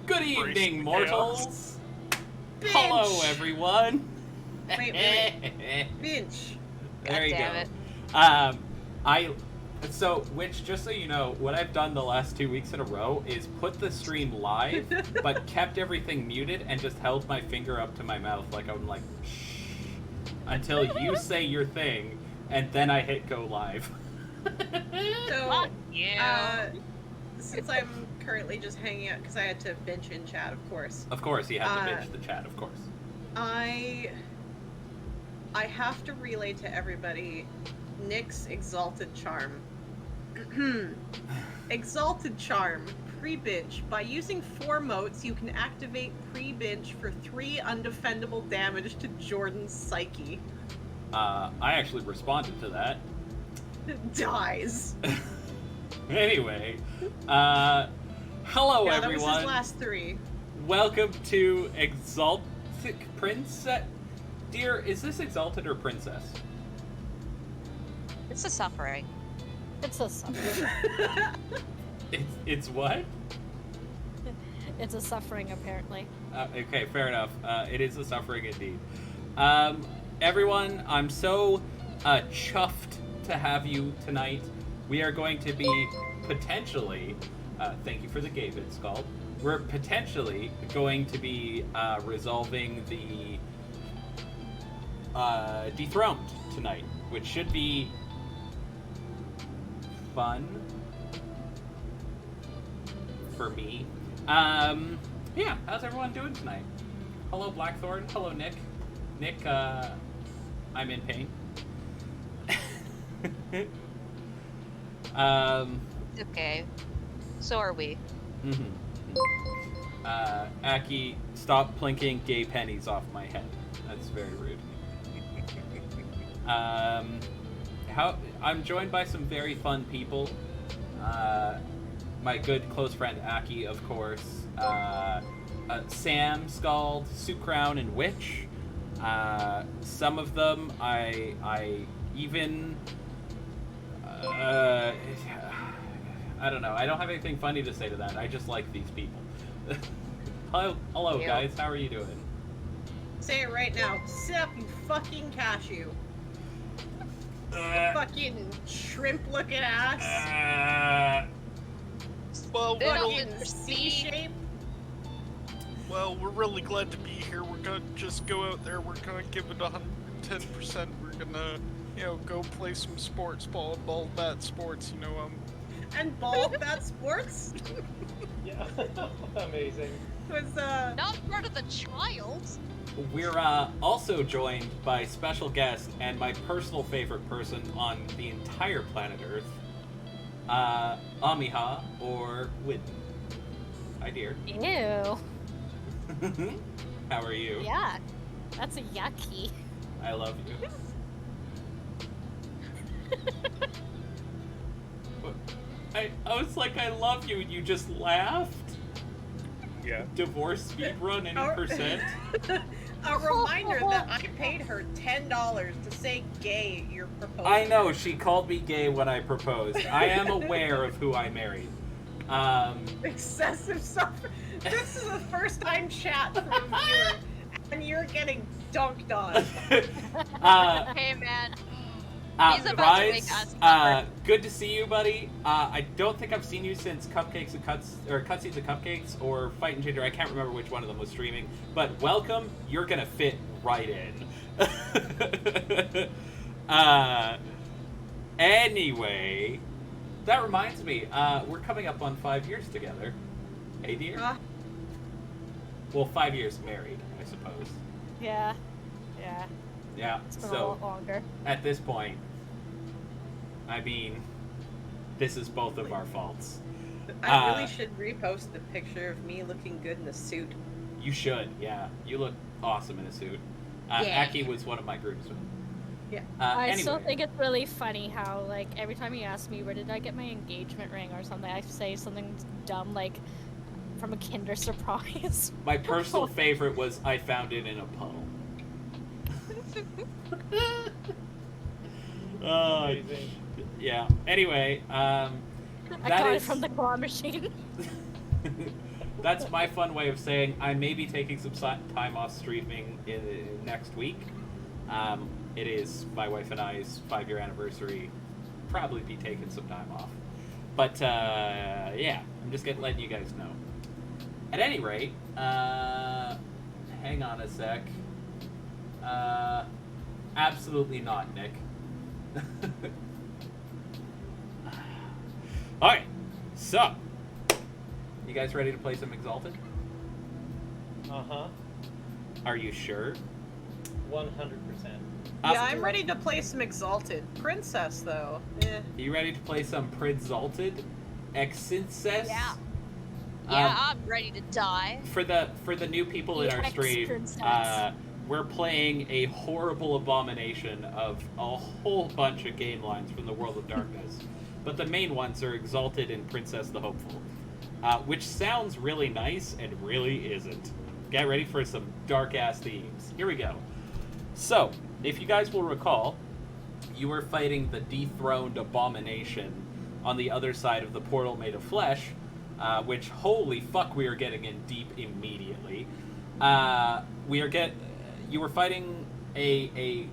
Good evening, mortals. Binge. Hello, everyone. Wait. Binge. There you damn go. Which, just so you know, what I've done the last 2 weeks in a row is put the stream live, but kept everything muted and just held my finger up to my mouth like I'm like, shh, until you say your thing, and then I hit go live. So, Yeah. since I'm currently just hanging out because I had to bench in chat, of course. Of course, you have to bitch the chat, of course. I have to relay to everybody Nick's Exalted Charm. Exalted Charm, pre-binge. By using 4 motes, you can activate pre-binge for 3 undefendable damage to Jordan's psyche. I actually responded to that. Dies. Anyway, hello Yeah, that everyone. was his last 3. Welcome to Exalted Princess. Dear, is this Exalted or Princess? It's a suffering. It's a suffering. It's what? It's a suffering, apparently. Okay, fair enough. It is a suffering indeed. Everyone, I'm so chuffed to have you tonight. We are going to be potentially, thank you for the gay bit, Scald. We're potentially going to be resolving the Dethroned tonight, which should be fun for me. Yeah, how's everyone doing tonight? Hello, Blackthorn. Hello, Nick. Nick, I'm in pain. Okay. So are we. Aki, stop plinking gay pennies off my head. That's very rude. I'm joined by some very fun people. My good close friend Aki, of course. Sam, Scald, Sucrown, and Witch. Some of them I even I don't know. I don't have anything funny to say to that. I just like these people. Hello, Yeah. guys. How are you doing? Say it right now. Sit up, you fucking cashew. Fucking shrimp-looking ass. Well, They don't Fucking intercede. C-shape. well, we're really glad to be here. We're gonna just go out there. We're gonna give it 110%. We're gonna, go play some sports, ball, bat sports. And ball bat sports Yeah, amazing. was Not part of the child. We're also joined by special guest and my personal favorite person on the entire planet Earth, Amiha or Widden. Hi, dear. Ew. How are you? Yuck. That's a yucky. I love you. What? I was like, I love you, and you just laughed? Yeah. Divorce speedrun any Oh. percent? a reminder that I paid her $10 to say gay at your proposal. I know, she called me gay when I proposed. I am aware of who I married. Excessive suffering. This is a first-time chat from a viewer, and you're getting dunked on. Hey, man. He's about to Rise, make us suffer. good to see you, buddy. I don't think I've seen you since Cupcakes and Cutscenes and Cupcakes or Fight and Ginger. I can't remember which one of them was streaming. But welcome. You're gonna fit right in. Anyway, that reminds me. We're coming up on 5 years together. Hey, dear. Well, 5 years married, I suppose. Yeah. Yeah. Yeah. It's been a So lot longer. at this point, I mean, this is both of our faults. I really should repost the picture of me looking good in a suit. You should, yeah. You look awesome in a suit. Yeah. Aki was one of my groomsmen. Yeah. I Anyway, still think it's really funny how, like, every time you ask me where did I get my engagement ring or something, I say something dumb like from a Kinder Surprise. my personal favorite was I found it in a puddle. Amazing. Yeah. Anyway, I got it from the claw machine. That's my fun way of saying I may be taking some time off streaming next week. It is my wife and I's 5-year anniversary. Probably be taking some time off. But, yeah, I'm just letting you guys know. At any rate, hang on a sec. Absolutely not, Nick. Alright, so, you guys ready to play some Exalted? Uh-huh. Are you sure? 100%. Yeah, I'm ready to play some Exalted. Princess, though. You ready to play some Exalted? Exincess? Yeah. Yeah, I'm ready to die. For the new people in our stream, we're playing a horrible abomination of a whole bunch of game lines from the World of Darkness. But the main ones are Exalted and Princess the Hopeful. Which sounds really nice and really isn't. Get ready for some dark-ass themes. Here we go. So, if you guys will recall, you were fighting the dethroned abomination on the other side of the portal made of flesh, which, holy fuck, we are getting in deep immediately. You were fighting a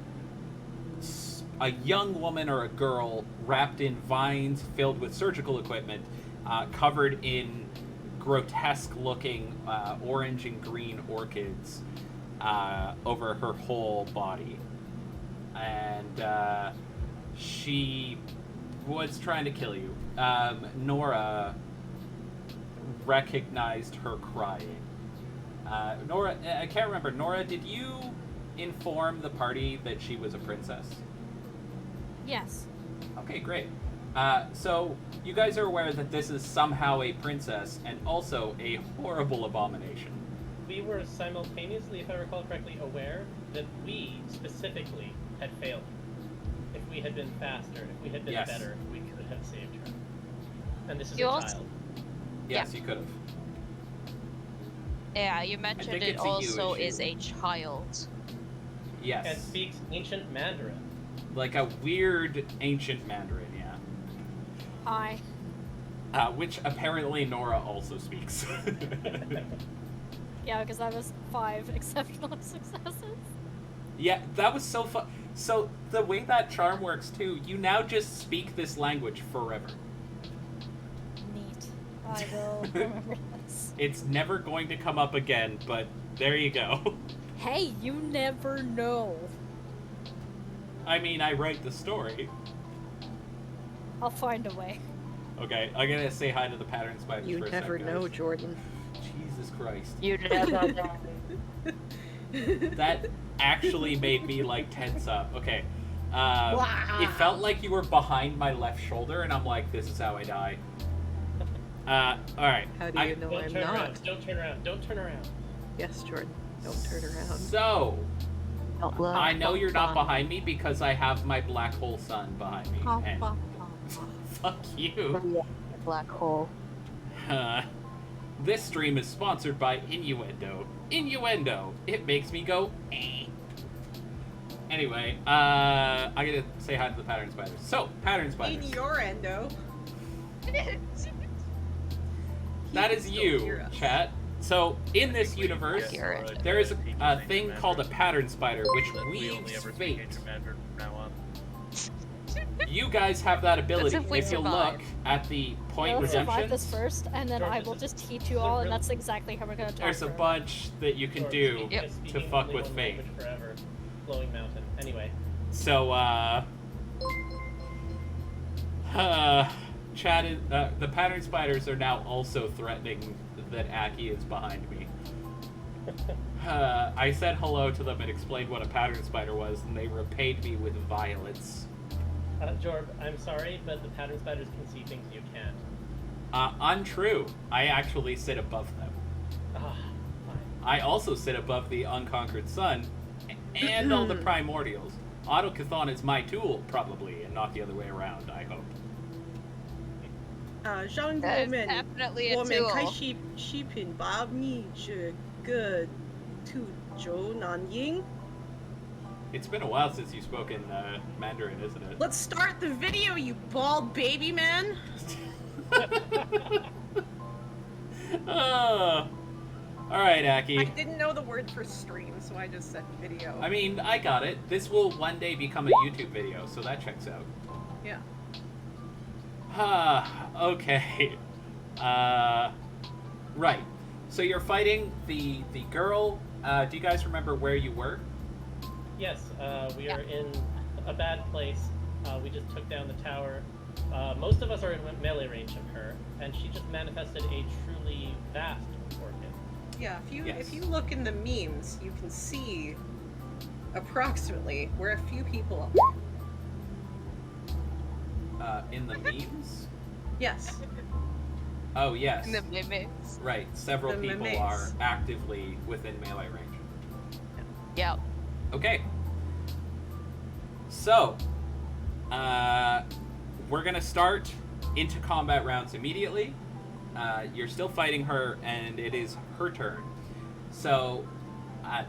young woman or a girl wrapped in vines filled with surgical equipment, covered in grotesque-looking orange and green orchids over her whole body. And she was trying to kill you. Nora recognized her crying. Nora, I can't remember. Nora, did you inform the party that she was a princess? Yes. Okay, great. So, you guys are aware that this is somehow a princess and also a horrible abomination. We were simultaneously, if I recall correctly, aware that we specifically had failed. If we had been faster, if we had been better, we could have saved her. And this is a child. Yes, you could have. Yeah, you mentioned it also is a child. Yes. And speaks ancient Mandarin. Like a weird ancient Mandarin, yeah. Hi. Which apparently Nora also speaks. Yeah, because that was 5 exceptional successes. Yeah, that was so fun. So, the way that charm works, too, you now just speak this language forever. Neat. I will remember this. It's never going to come up again, but there you go. Hey, you never know. I mean, I write the story. I'll find a way. Okay, I'm gonna say hi to the pattern spiders You for a never second, know, guys. Jordan. Jesus Christ. You never know. That actually made me, like, tense up. Okay. It felt like you were behind my left shoulder, and I'm like, this is how I die. Alright. How do you know I'm not? Around. Don't turn around. Don't turn around. Yes, Jordan. Don't turn around. So, Don't look. I know you're not behind me because I have my black hole sun behind me. And fuck you. Black hole. This stream is sponsored by Innuendo. Innuendo. It makes me go, eh. Anyway, I gotta say hi to the pattern spiders. So, pattern spiders. In your endo. That is you, chat. So, in this universe, there is a thing called a pattern spider, which weaves fate. You guys have that ability. If we If you survive. look at the point Let's survive redemption, this first, and then I will just teach you all, and that's exactly how we're gonna talk. there's a forever. bunch that you can Or do speaking- Yep. speaking to fuck only with one fate. language Forever. Blowing mountain. Anyway. So, chat is, the pattern spiders are now also threatening that Aki is behind me. I said hello to them and explained what a pattern spider was, and they repaid me with violence. Jorb, I'm sorry, but the pattern spiders can see things you can't. Untrue. I actually sit above them. Ah, fine. I also sit above the unconquered sun and all the primordials. Autocathon is my tool, probably, and not the other way around, I hope. 让 That 我 is 们 definitely 我 a 们开 tool. 视频把你这个吐州难音。 It's been a while since you've spoken Mandarin, isn't it? Let's start the video, you bald baby man. All right, Aki. I didn't know the word for stream, so I just said video. I mean, I got it. This will one day become a YouTube video, so that checks out. Yeah. Okay. Right. So you're fighting the girl. Do you guys remember where you were? Yes, we are in a bad place. We just took down the tower. Most of us are in melee range of her, and she just manifested a truly vast orchid. Yeah, Yes. if you look in the memes, you can see approximately where a few people are. In the memes? Yes. Oh, yes. In the mimics. Right. Several The people mimics. are actively within melee range. Yeah. Okay. So, we're gonna start into combat rounds immediately. You're still fighting her, and it is her turn. So,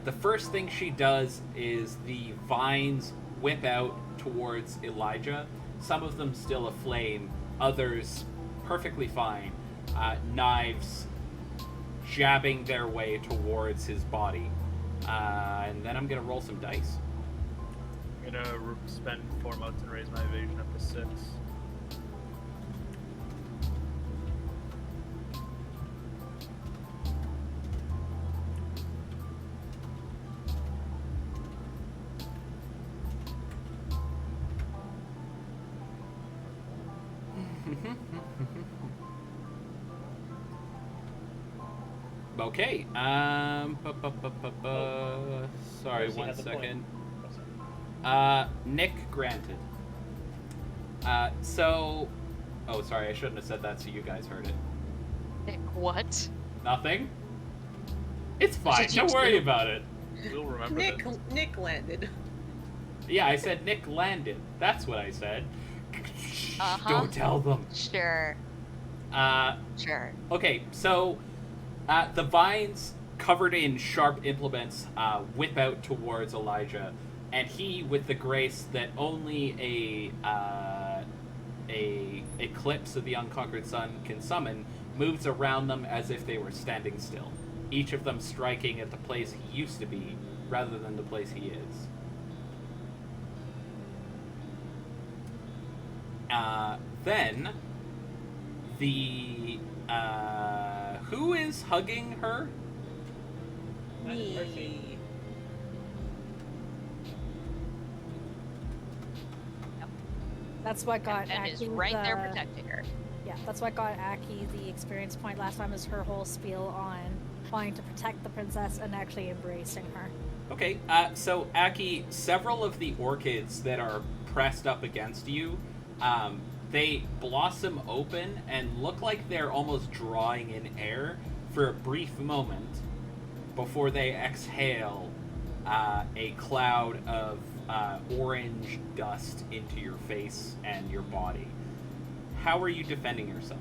the first thing she does is the vines whip out towards Elijah. Some of them still aflame, others perfectly fine. Knives jabbing their way towards his body. And then I'm gonna roll some dice. I'm gonna spend 4 motes and raise my evasion up to 6. Okay. Sorry, Mercy one has a point. second. Oh, sorry. Nick granted. Oh, sorry, I shouldn't have said that so you guys heard it. Nick, what? Nothing? It's fine, Did you don't worry too? about it. We'll remember this. Nick landed. Yeah, I said Nick landed. That's what I said. Uh-huh. Don't tell them. Sure. Uh, Sure. Okay, so the vines covered in sharp implements whip out towards Elijah, and he, with the grace that only a eclipse of the unconquered sun can summon, moves around them as if they were standing still. Each of them striking at the place he used to be, rather than the place he is. Then the who is hugging her? Me. That's what got And is Aki right there the- protecting her. Yeah, that's what got Aki the experience point last time, is her whole spiel on wanting to protect the princess and actually embracing her. Okay, so Aki, several of the orchids that are pressed up against you, they blossom open and look like they're almost drawing in air for a brief moment before they exhale a cloud of orange dust into your face and your body. How are you defending yourself?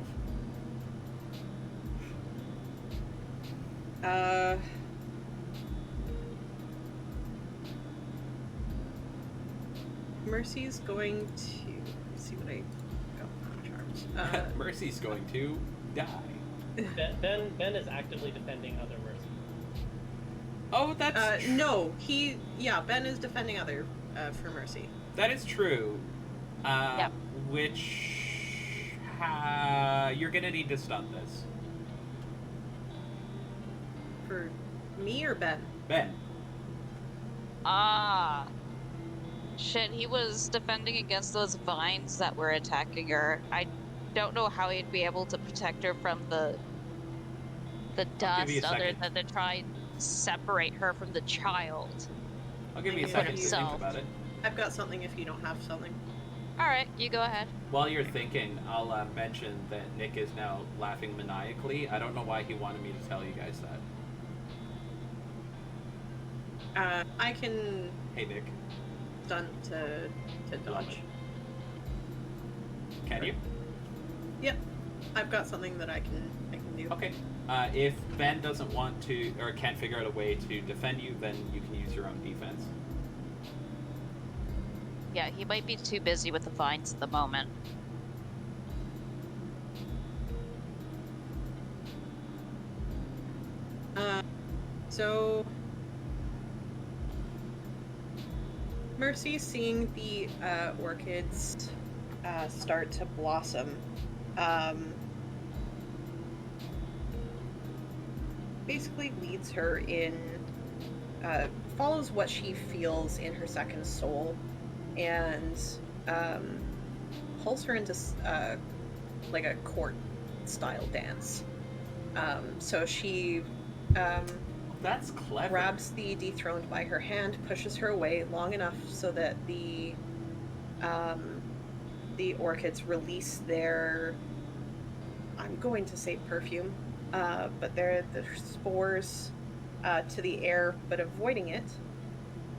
Mercy's going to see what I got for charms. Mercy's going to die. Ben is actively defending other Mercy. Oh, that's no, Ben is defending other for Mercy. that is true. Yep. Which you're gonna need to stun this, For me or Ben? Ben. Ah. Shit, he was defending against those vines that were attacking her. I don't know how he'd be able to protect her from the I'll give you a dust other second. than to try and separate her from the child. I'll give you a Put second to think himself. about it. I've got something if you don't have something. Alright, you go ahead. While you're thinking, I'll mention that Nick is now laughing maniacally. I don't know why he wanted me to tell you guys that. I can Hey, Nick. stun to dodge. Can you? Yep. I've got something that I can do. Okay. If Ben doesn't want to or can't figure out a way to defend you, then you can use your own defense. Yeah, he might be too busy with the vines at the moment. So, Mercy, seeing the orchids start to blossom, basically leads her in, follows what she feels in her second soul, and pulls her into like a court-style dance. So she That's clever. grabs the dethroned by her hand, pushes her away long enough so that the orchids release their, I'm going to say perfume, but they're the spores to the air, but avoiding it,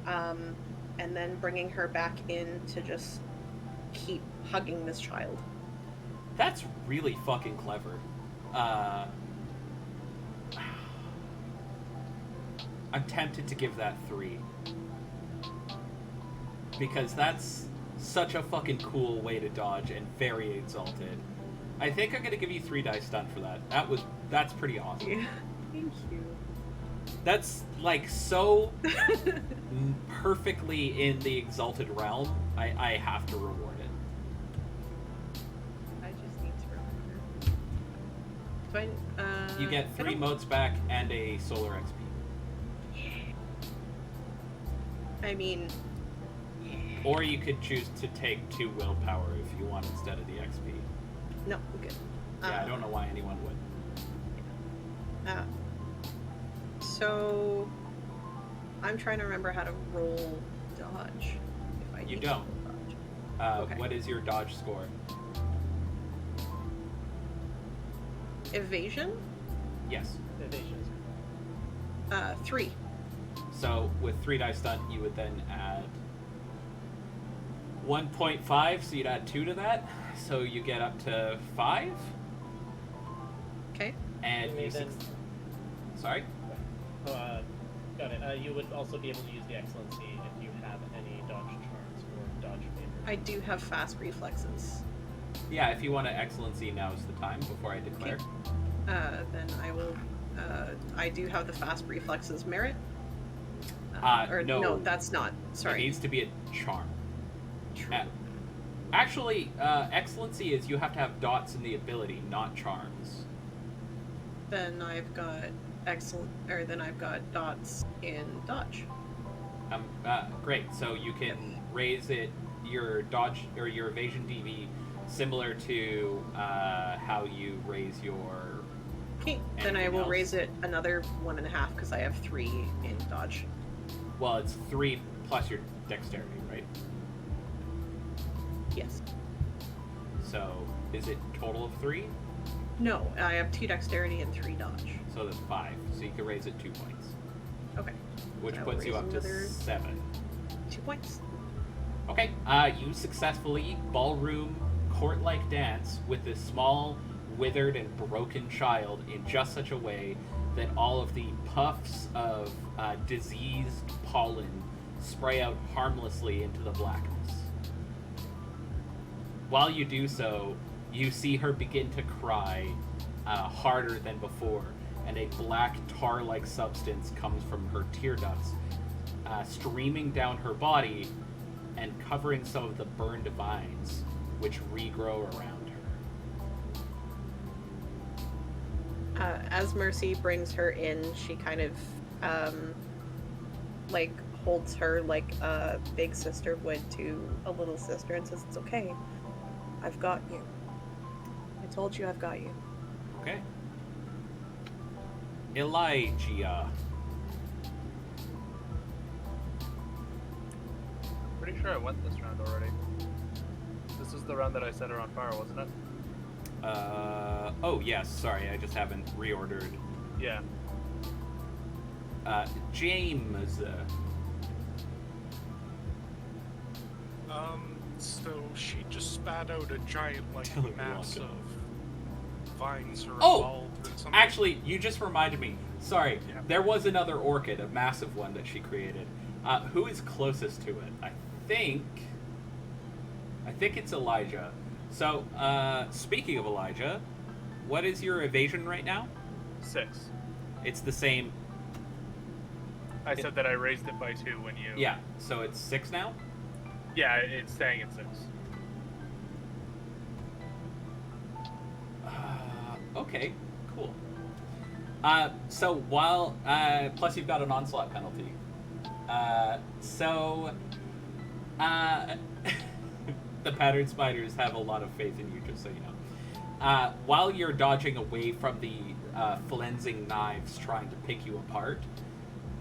and then bringing her back in to just keep hugging this child. That's really fucking clever. I'm tempted to give that 3. Because that's such a fucking cool way to dodge and very exalted. I think I'm gonna give you 3 dice stun for that. That's pretty awesome. Yeah. Thank you. That's like so perfectly in the exalted realm. I have to reward it. I just need to remember. You get 3 motes back and a solar XP. I mean, Or you could choose to take 2 willpower if you want instead of the XP. no, I'm good. Yeah, I don't know why anyone would. So, I'm trying to remember how to roll dodge. If I You need to don't. roll dodge. Okay. What is your dodge score? Evasion? Yes. Evasion is 3. So with 3 dice stun, you would then add 1.5, so you'd add 2 to that. So you get up to 5. Okay. And You may you then- Sorry? got it. You would also be able to use the excellency if you have any dodge charms or dodge favor. I do have fast reflexes. Yeah, if you want to excellency, now is the time before I declare. Then I will. I do have the fast reflexes merit. No. That's not. It Sorry. needs to be a charm. True. Actually, excellency is you have to have dots in the ability, not charms. Then I've got then I've got dots in dodge. Great. So you can raise it, your dodge or your evasion DV, similar to how you raise your. Okay. Then I Anything will else? raise it another 1.5 because I have 3 in dodge. Well, it's 3 plus your dexterity, right? Yes. So is it total of 3? No, I have 2 dexterity and 3 dodge. So that's 5. So you can raise it 2 points, Okay. which I will puts you raise up to another- 7. 2 points. Okay, you successfully ballroom court-like dance with this small, withered, and broken child in just such a way that all of the puffs of diseased pollen spray out harmlessly into the blackness. While you do so, you see her begin to cry harder than before, and a black tar-like substance comes from her tear ducts, streaming down her body and covering some of the burned vines, which regrow around her. As Mercy brings her in, she kind of holds her like a big sister would to a little sister and says, "It's okay. I've got you. I told you I've got you." Okay. Elijah. Pretty sure I went this round already. This is the round that I set her on fire, wasn't it? Oh yes, sorry, I just haven't reordered. Yeah. James. So she just spat out a giant, like, Tell me mass Blanca. of vines or Oh! involved or something. Actually, you just reminded me. Sorry, Yeah. there was another orchid, a massive one that she created. Who is closest to it? I think it's Elijah. So, speaking of Elijah, what is your evasion right now? 6. It's the same. I said that I raised it by 2 when you. Yeah, so it's 6 now? Yeah, it's staying at 6. Okay, cool. So while, plus you've got an onslaught penalty. The pattern spiders have a lot of faith in you, just so you know. While you're dodging away from the flensing knives trying to pick you apart,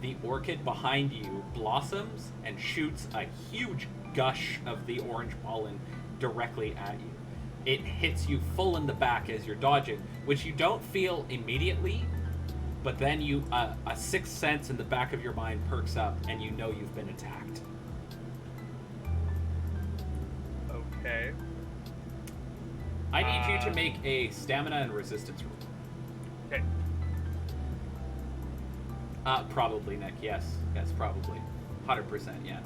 the orchid behind you blossoms and shoots a huge gush of the orange pollen directly at you. It hits you full in the back as you're dodging, which you don't feel immediately, but then you a sixth sense in the back of your mind perks up and you know you've been attacked. Okay. I need you to make a stamina and resistance roll. Okay. Probably, Nick. Yes, probably. 100%, yeah.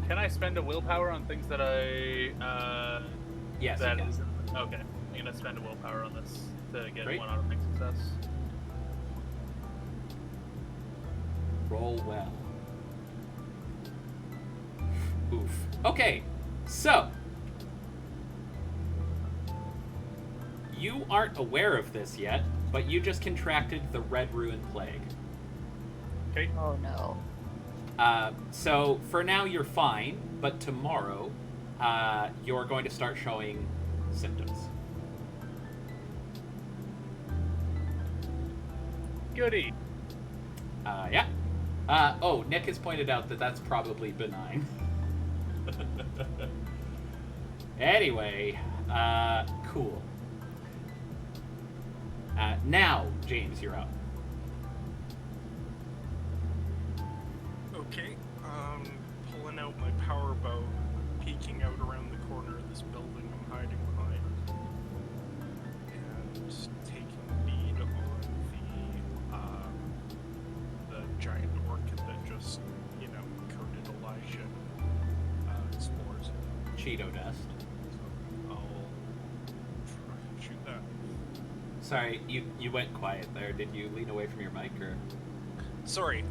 Can I spend a willpower on things that I Yes, that you can. is- okay. I'm gonna spend a willpower on this to get Great. 1 automatic success. Roll well. Oof. Okay, so you aren't aware of this yet, but you just contracted the Red Ruin Plague. Okay. Oh no. So for now you're fine, but tomorrow you're going to start showing symptoms. Goody. Yeah. Oh, Nick has pointed out that that's probably benign. Anyway, cool. Now, James, you're up. Okay, pulling out my power bow, peeking out around the corner of this building I'm hiding behind, and taking lead on the giant orchid that just, coated Elijah spores. Cheeto dust. So I'll try and shoot that. Sorry, you went quiet there. Did you lean away from your mic or? Sorry,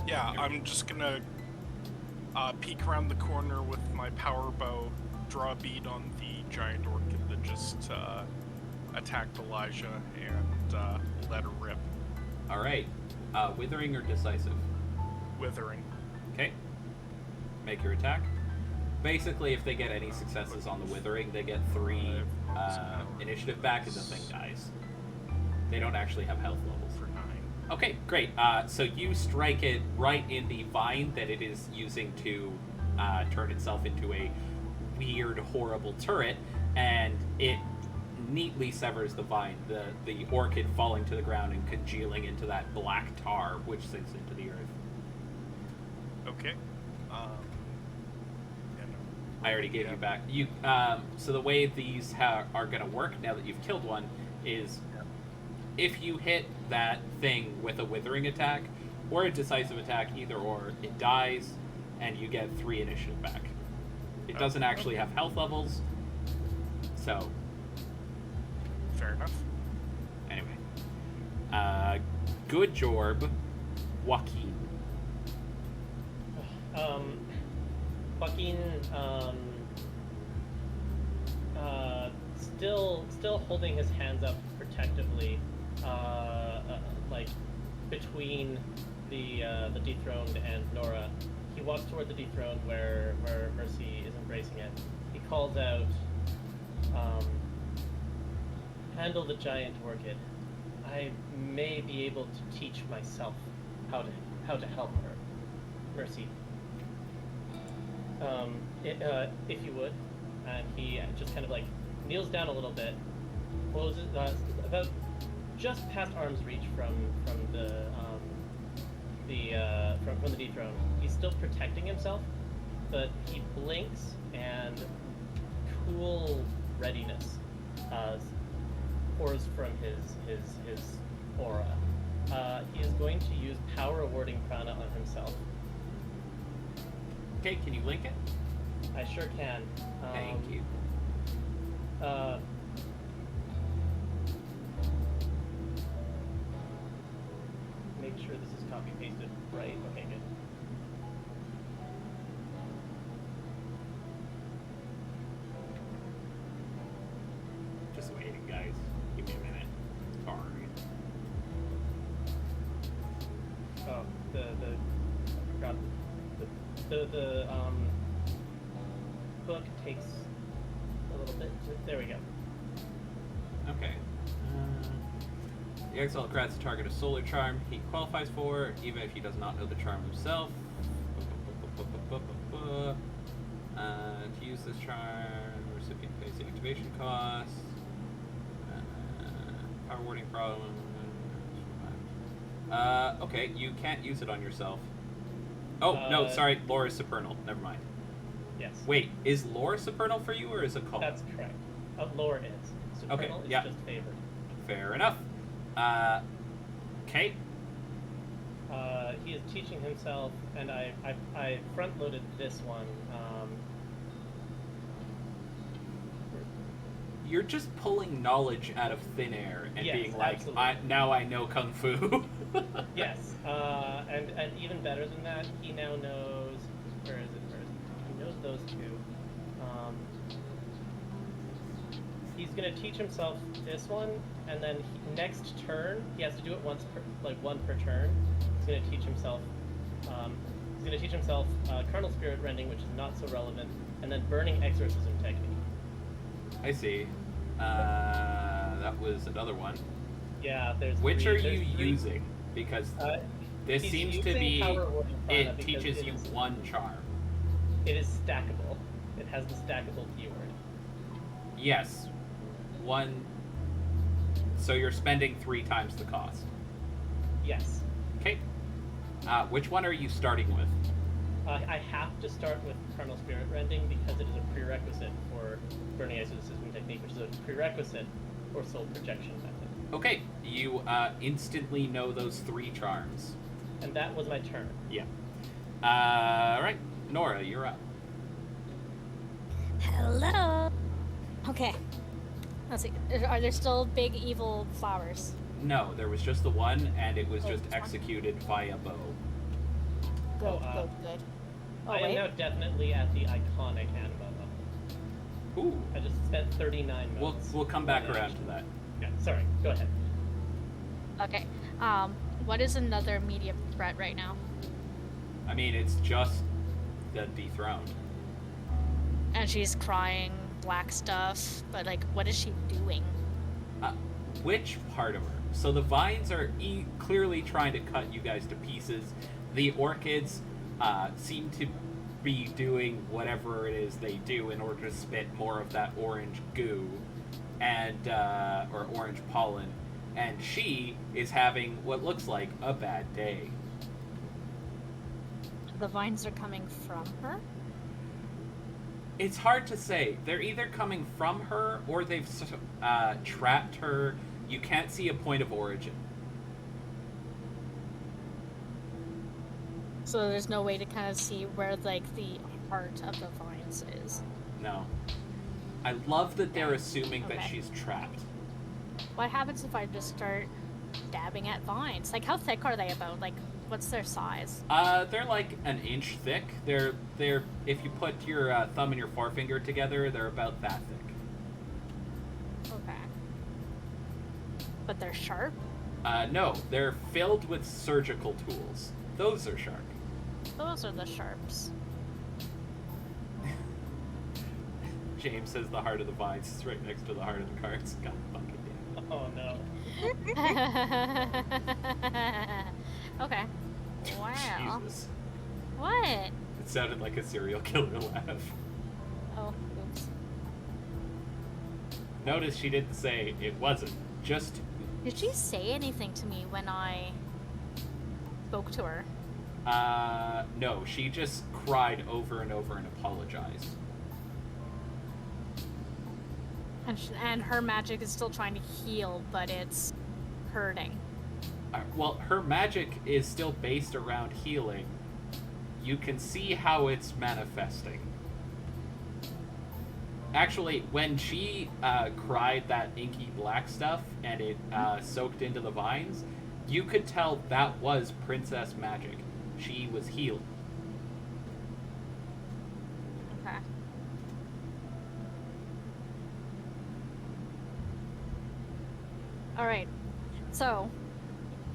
yeah, I'm just gonna peek around the corner with my power bow, draw a bead on the giant orchid that just attacked Elijah, and let her rip. All right. Withering or decisive? Withering. Okay. Make your attack. Basically, if they get any successes on the withering, they get 3 initiative back, and the thing dies. They don't actually have health levels. For 9. Okay, great. So you strike it right in the vine that it is using to turn itself into a weird, horrible turret, and it neatly severs the vine, the orchid falling to the ground and congealing into that black tar, which sinks into the earth. Okay. Yeah, no. I already gave you back. So the way these are going to work now that you've killed one is if you hit that thing with a withering attack or a decisive attack, either or, it dies and you get 3 initiative back. It doesn't actually have health levels, so Fair enough. anyway. Good job, Joaquin. Joaquin, still holding his hands up protectively, like between the dethroned and Nora. He walks toward the dethroned where Mercy is embracing it. He calls out, "Handle the giant orchid. I may be able to teach myself how to help her, Mercy. If you would." And he just kind of like kneels down a little bit, closes about just past arm's reach from the dethrone. He's still protecting himself, but he blinks and cool readiness pours from his aura. He is going to use power awarding prana on himself. Okay, can you link it? I sure can. Thank you. Make sure sure this is copy pasted right. Okay, good. Just waiting, guys. Give me a minute. Sorry. Oh, I forgot. The book takes a little bit. There we go. Okay. The exile grants the target a solar charm he qualifies for, even if he does not know the charm himself. To use this charm, recipient pays the activation cost. Power wording problem. Okay, you can't use it on yourself. Oh, no, sorry, lore is supernal. Never mind. Yes. Wait, is lore supernal for you, or is it called? That's correct. Lore is. Supernal is yeah. just favored. Fair enough. Okay. He is teaching himself, and I front-loaded this one. You're just pulling knowledge out of thin air and Yes, being like, absolutely. now I know Kung Fu. Yes, and even better than that, he now knows. Where is it? He knows those two. He's gonna teach himself this one, and then next turn he has to do it once per, one per turn. He's gonna teach himself. Carnal Spirit Rending, which is not so relevant, and then Burning Exorcism Technique. I see. That was another one. Yeah, there's. Which three, are you there's three. using? Because this He's seems to using be Power Wording Prana it because teaches it you is- one charm. It is stackable. It has the stackable keyword. Yes. One. So you're spending 3 times the cost. Yes. Okay. Which one are you starting with? I have to start with Carnal Spirit Rending because it is a prerequisite for Burning Exorcism Technique, which is a prerequisite for Soul Projection Method. Okay. You instantly know those 3 charms. And that was my turn. Yeah. Alright. Nora, you're up. Hello. Okay. Let's see. Are there still big evil flowers? No, there was just the one, and it was Oh, just this one? executed via bow. Good, Oh, good. Oh, I am wait. now definitely at the iconic anima level. Ooh. I just spent 39 modes. We'll come back on around it. to that. Yeah, sorry. Go ahead. Okay. What is another medium threat right now? I mean, it's just the dethroned. And she's crying black stuff, but like, what is she doing? Which part of her? So the vines are clearly trying to cut you guys to pieces. The orchids seem to be doing whatever it is they do in order to spit more of that orange goo and or orange pollen. And she is having what looks like a bad day. The vines are coming from her? It's hard to say. They're either coming from her or they've trapped her. You can't see a point of origin. So there's no way to kind of see where like the heart of the vines is. No. I love that they're assuming that Okay. she's trapped. What happens if I just start dabbing at vines? Like, how thick are they about? Like, what's their size? They're like an inch thick. They're if you put your thumb and your forefinger together, they're about that thick. Okay. But they're sharp? No, they're filled with surgical tools. Those are sharp. Those are the sharps. James says the heart of the vines is right next to the heart of the cards. God fucking damn. Oh no. Okay. Wow. Jesus. What? It sounded like a serial killer laugh. Oh, oops. Notice she didn't say it wasn't. Just Did she say anything to me when I spoke to her? no, she just cried over and over and apologized. And her magic is still trying to heal, but it's hurting. Well, her magic is still based around healing. You can see how it's manifesting. Actually, when she cried that inky black stuff and it soaked into the vines, You could tell that was princess magic. She was healed. Okay. Alright. So,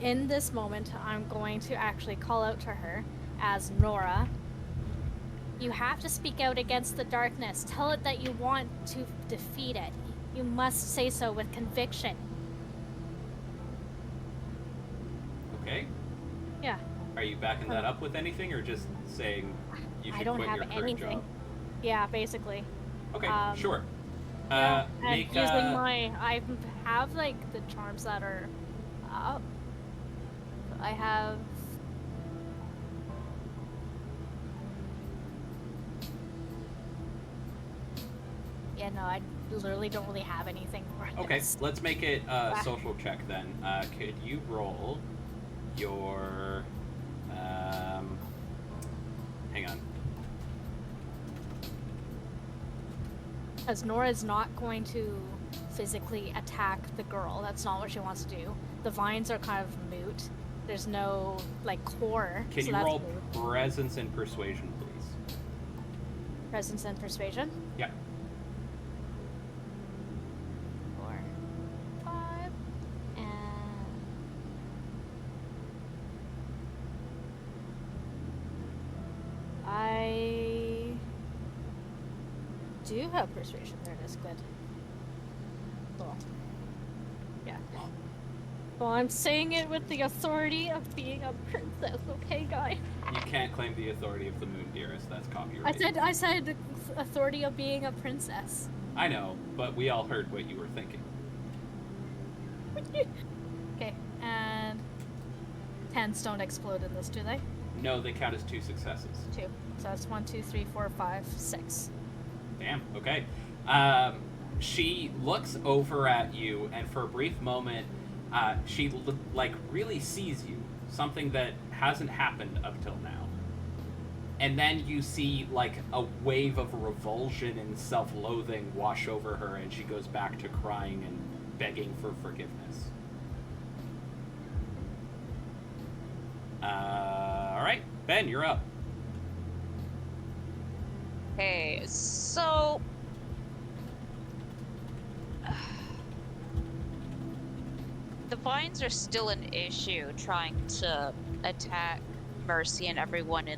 in this moment, I'm going to actually call out to her as Nora. You have to speak out against the darkness. Tell it that you want to defeat it. You must say so with conviction. Okay? Yeah. Are you backing that up with anything, or just saying you should I don't quit have your current anything. job? Yeah, basically. Okay, sure. Yeah, and Make using I have like the charms that are up. I have. Yeah, no, I literally don't really have anything for Okay, this. let's make it a social check then. Could you roll your hang on. Because Nora's not going to physically attack the girl. That's not what she wants to do. The vines are kind of moot. There's no, like, core. Can so you that's roll moot. presence and persuasion, please? Presence and persuasion? Yeah. 4, 5, and... I do have persuasion. There it is. Good. Cool. Yeah. Well, I'm saying it with the authority of being a princess, okay, guy? You can't claim the authority of the Moon Dearest. That's copyrighted. I said authority of being a princess. I know, but we all heard what you were thinking. Okay, and 10s don't explode in this, do they? No, they count as 2 successes. 2. So that's 1, 2, 3, 4, 5, 6. Damn, okay. She looks over at you, and for a brief moment, she really sees you, something that hasn't happened up till now. And then you see like a wave of revulsion and self-loathing wash over her, and she goes back to crying and begging for forgiveness. All right, Ben, you're up. Okay, so the vines are still an issue trying to attack Mercy and everyone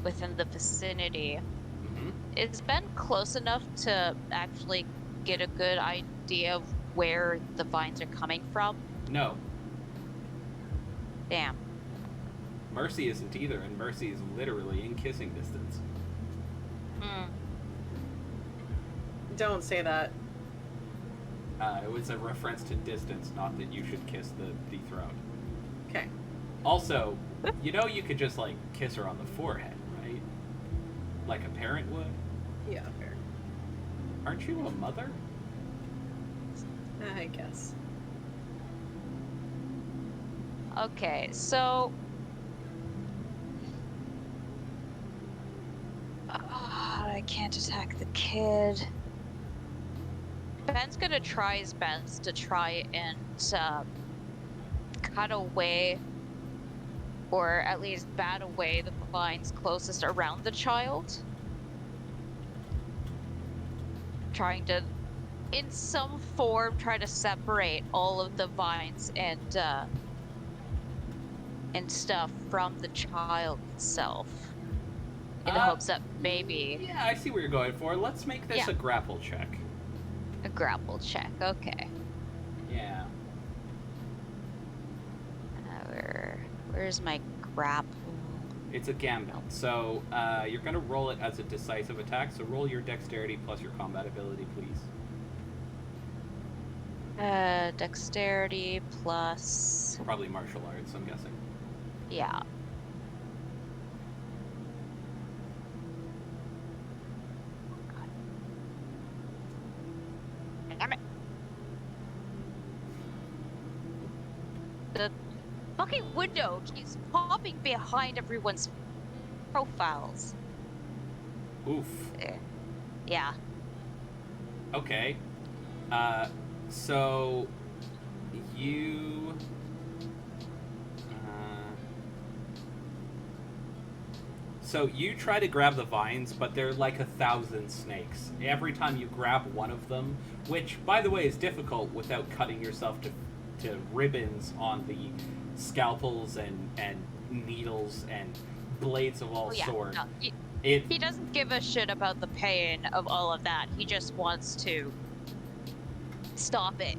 within the vicinity. Mm-hmm. Is Ben close enough to actually get a good idea of where the vines are coming from? No, Damn. Mercy isn't either, and Mercy is literally in kissing distance. Hmm. Don't say that. It was a reference to distance, not that you should kiss the dethroned. Okay. Also, you know you could just, like, kiss her on the forehead, right? Like a parent would? Yeah, fair. Aren't you a mother? I guess. Okay, so I can't attack the kid. Ben's gonna try his best to try and cut away, or at least bat away, the vines closest around the child. Trying to, in some form, try to separate all of the vines and stuff from the child itself, in the hopes that maybe Yeah, I see what you're going for. Let's make this Yeah. a grapple check. a grapple check. Okay. Yeah. Where's my grapple? It's a gambit. So, you're going to roll it as a decisive attack, so roll your dexterity plus your combat ability, please. Dexterity plus... Probably martial arts, I'm guessing. Yeah. Damn it. The fucking window keeps popping behind everyone's profiles. Oof. Yeah. Okay. So you. So you try to grab the vines, but they're like 1,000 snakes. Every time you grab one of them, which, by the way, is difficult without cutting yourself to ribbons on the scalpels and needles and blades of all Oh, yeah, sorts. no, It he doesn't give a shit about the pain of all of that. He just wants to stop it.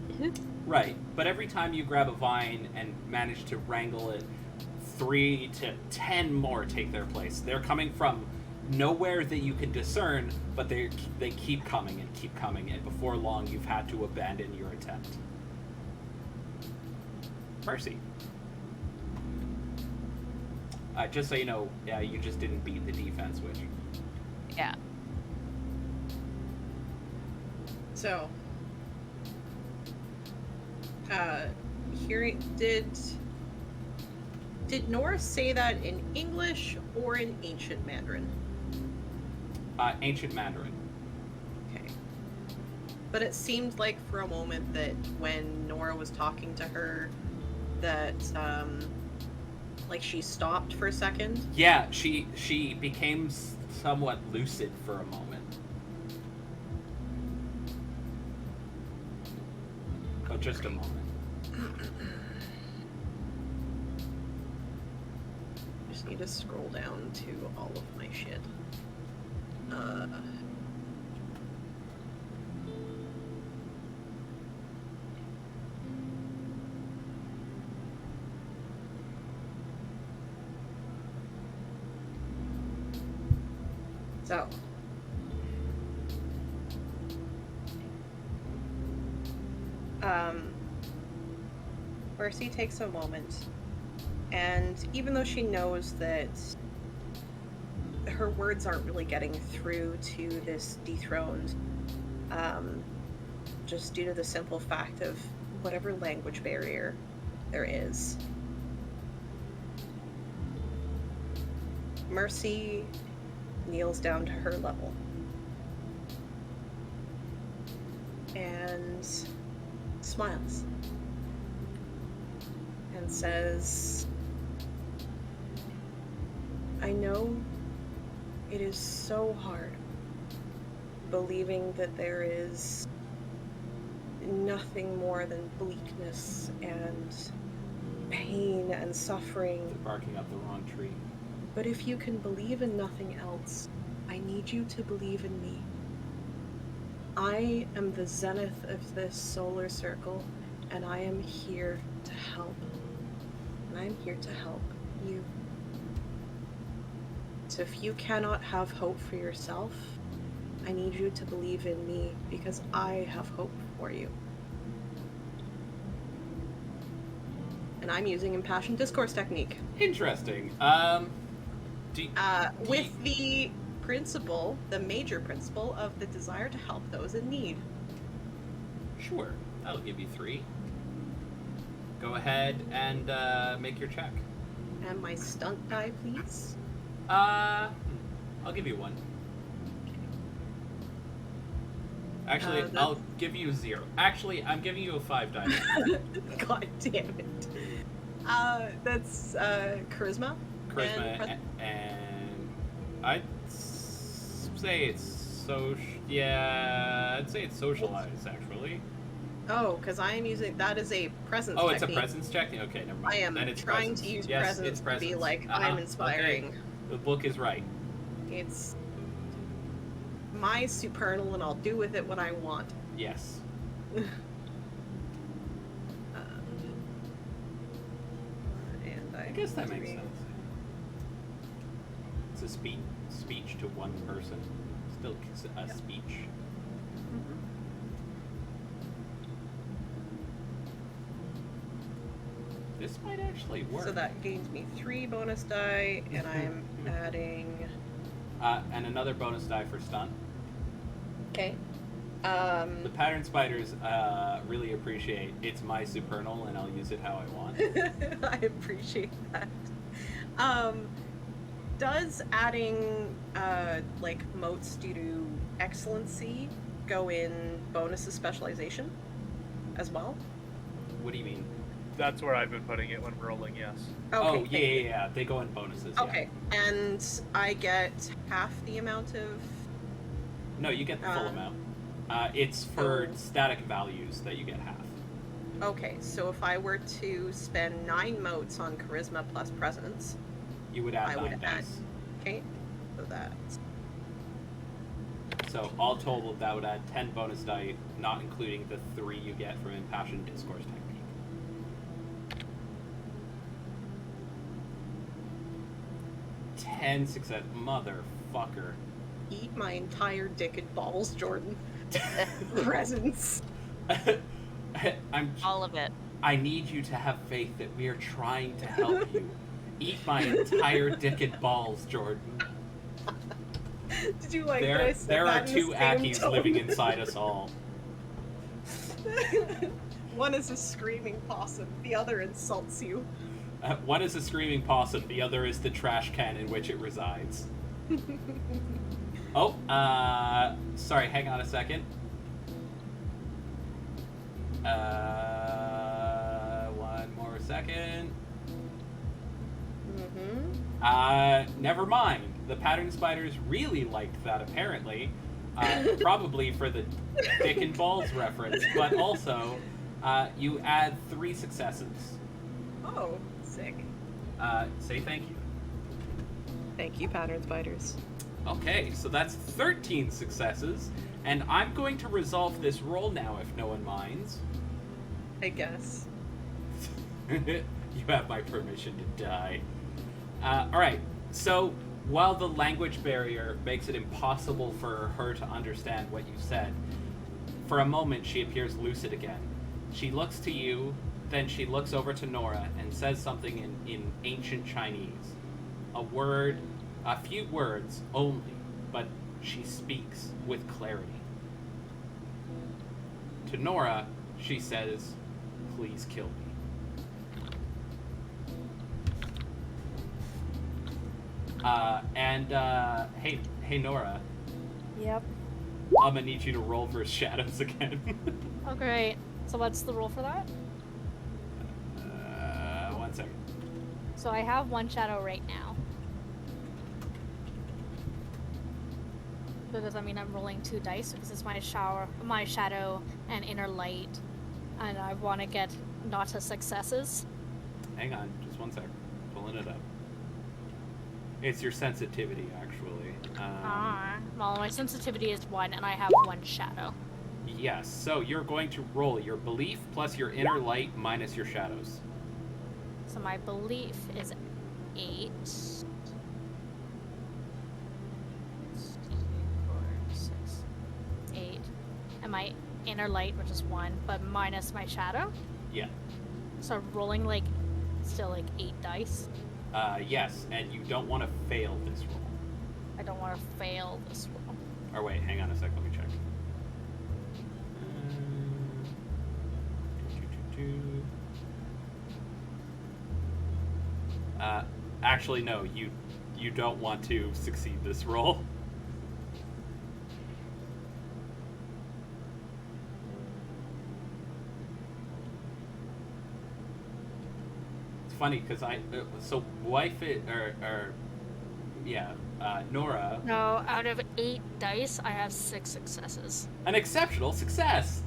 Right, but every time you grab a vine and manage to wrangle it, 3 to 10 more take their place. They're coming from nowhere that you can discern, but they keep coming, and before long you've had to abandon your attempt. Mercy. Just so you know, you just didn't beat the defense, which... Yeah. So, did Nora say that in English or in Ancient Mandarin? Ancient Mandarin. Okay. But it seemed like for a moment that when Nora was talking to her, that, like she stopped for a second. Yeah, she became somewhat lucid for a moment. But just a moment. Just need to scroll down to all of my shit. So. Mercy takes a moment, and even though she knows that her words aren't really getting through to this dethroned, just due to the simple fact of whatever language barrier there is, Mercy kneels down to her level and smiles and says, I know it is so hard believing that there is nothing more than bleakness and pain and suffering. Barking up the wrong tree. But if you can believe in nothing else, I need you to believe in me. I am the zenith of this solar circle, and I am here to help. And I am here to help you. So if you cannot have hope for yourself, I need you to believe in me, because I have hope for you. And I'm using impassioned discourse technique. Interesting. With the principle, the major principle of the desire to help those in need. Sure, that'll give you 3. Go ahead and make your check. And my stunt die, please. I'll give you 1. Actually, I'll give you 0. Actually, I'm giving you a 5 die. God damn it. That's charisma. Charisma, and I'd say it's I'd say it's socialize, actually. Oh, because I am using that as a presence. Oh, technique. it's a presence check. Okay, never mind. I am then it's trying presence. to use yes, presence, it's presence to be like Uh-huh. I'm inspiring. Okay. The book is right. It's my supernal, and I'll do with it what I want. Yes. And I guess that makes sense. It's a speech to one person. Still a speech. This might actually work. So that gains me 3 bonus die, and I'm adding. And another bonus die for stun. Okay. The pattern spiders really appreciate it's my supernal, and I'll use it how I want. I appreciate that. Does adding like motes due to excellency go in bonus of specialization as well? What do you mean? That's where I've been putting it when rolling, yes. Okay, Oh, thank yeah, you. yeah, yeah. They go in bonuses. Yeah. Okay, and I get half the amount of. No, you get the full amount. It's for static values that you get half. Okay, so if I were to spend 9 motes on charisma plus presence, You would add I 9 would add. dice. Okay, so that's. So all total, that would add 10 bonus die, not including the 3 you get from Impassioned Discourse Technique. Ten success, motherfucker. Eat my entire dick and balls, Jordan. Presence. All of it. I need you to have faith that we are trying to help you. Eat my entire dick and balls, Jordan. Did you like that I There, said there are that in the 2 same Ackies tone? living inside us all. One is a screaming possum, the other insults you. One is a screaming possum, the other is the trash can in which it resides. Oh, sorry, hang on a second. One more second. Never mind. The pattern spiders really liked that, apparently. Probably for the dick and balls reference, but also, you add 3 successes. Oh, sick. Say thank you. Thank you, pattern spiders. Okay, so that's 13 successes, and I'm going to resolve this roll now if no one minds. I guess. You have my permission to die. Alright, so while the language barrier makes it impossible for her to understand what you said, for a moment she appears lucid again. She looks to you, then she looks over to Nora and says something in ancient Chinese. A few words only, but she speaks with clarity. To Nora, she says, "Please kill me." Hey Nora, Yep. I'm gonna need you to roll for shadows again. Oh, great. So what's the roll for that? 1 second. So I have 1 shadow right now. So does that mean I'm rolling 2 dice because it's my shadow and inner light, and I want to get not as successes? Hang on, just 1 second. Pulling it up. It's your sensitivity, actually. Well, my sensitivity is 1, and I have 1 shadow. Yes, so you're going to roll your belief plus your inner light minus your shadows. So my belief is 8. 8. And my inner light, which is 1, but minus my shadow. Yeah. So rolling like still like 8 dice. Yes, and you don't want to fail this roll. I don't want to fail this roll. Or wait, hang on a sec, let me check. Actually, no, you don't want to succeed this roll. It's funny because Nora, No, out of 8 dice, I have 6 successes. an exceptional success.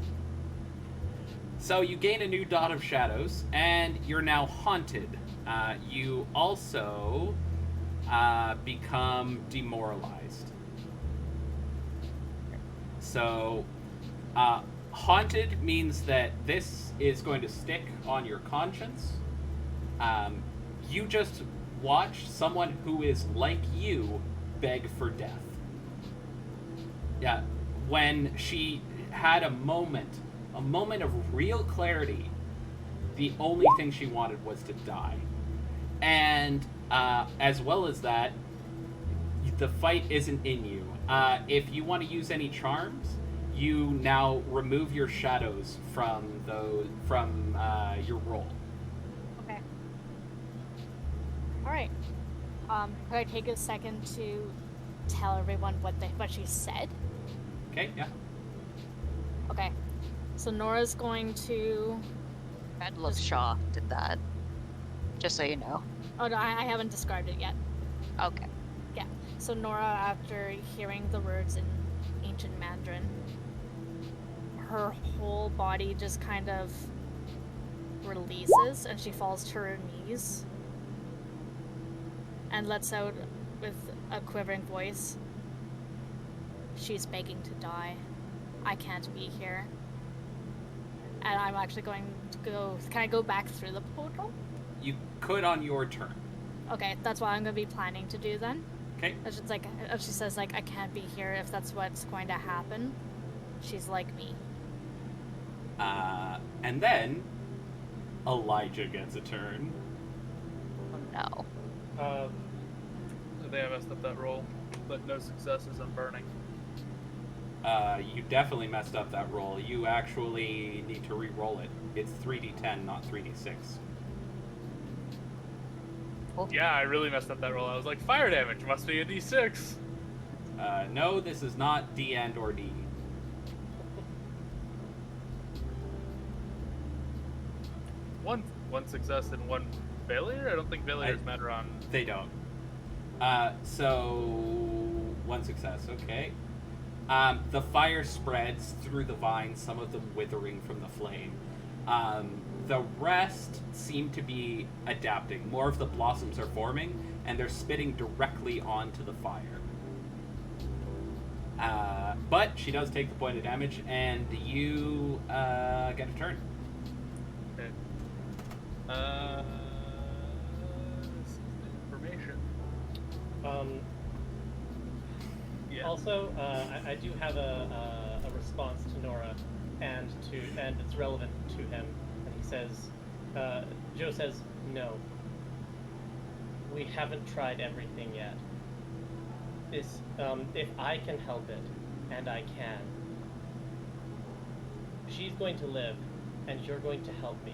So you gain a new dot of shadows, and you're now haunted. You also become demoralized. So, haunted means that this is going to stick on your conscience. You just watch someone who is like you beg for death. Yeah, when she had a moment of real clarity, the only thing she wanted was to die. And as well as that, the fight isn't in you. If you want to use any charms, you now remove your shadows from your roll. Okay. Alright. Could I take a second to tell everyone what she said? Okay, yeah. Okay. So Nora's going to Bedlam Shaw did that. Just so you know. Oh no, I haven't described it yet. Okay. So Nora, after hearing the words in ancient Mandarin, her whole body just kind of releases and she falls to her knees and lets out with a quivering voice, "She's begging to die. I can't be here." And I'm actually going to go... Can I go back through the portal? You could on your turn. Okay, that's what I'm going to be planning to do then. Okay. It's just like, if she says, like, I can't be here, if that's what's going to happen, she's like me. And then Elijah gets a turn. Oh no. I think I messed up that roll, but no successes, I'm burning. You definitely messed up that roll. You actually need to re-roll it. It's 3d10, not 3d6. Yeah, I really messed up that roll. I was like, fire damage must be a d6. No, this is not D and or D. One success and one failure? I don't think failures matter on... They don't. So one success, okay. The fire spreads through the vines, some of them withering from the flame. The rest seem to be adapting. More of the blossoms are forming, and they're spitting directly onto the fire. But she does take the point of damage, and you get a turn. Okay. This is the information. Yeah. Also, I do have a response to Nora, and it's relevant to him. And he says, Joe says, no. We haven't tried everything yet. This, if I can help it, and I can, she's going to live, and you're going to help me.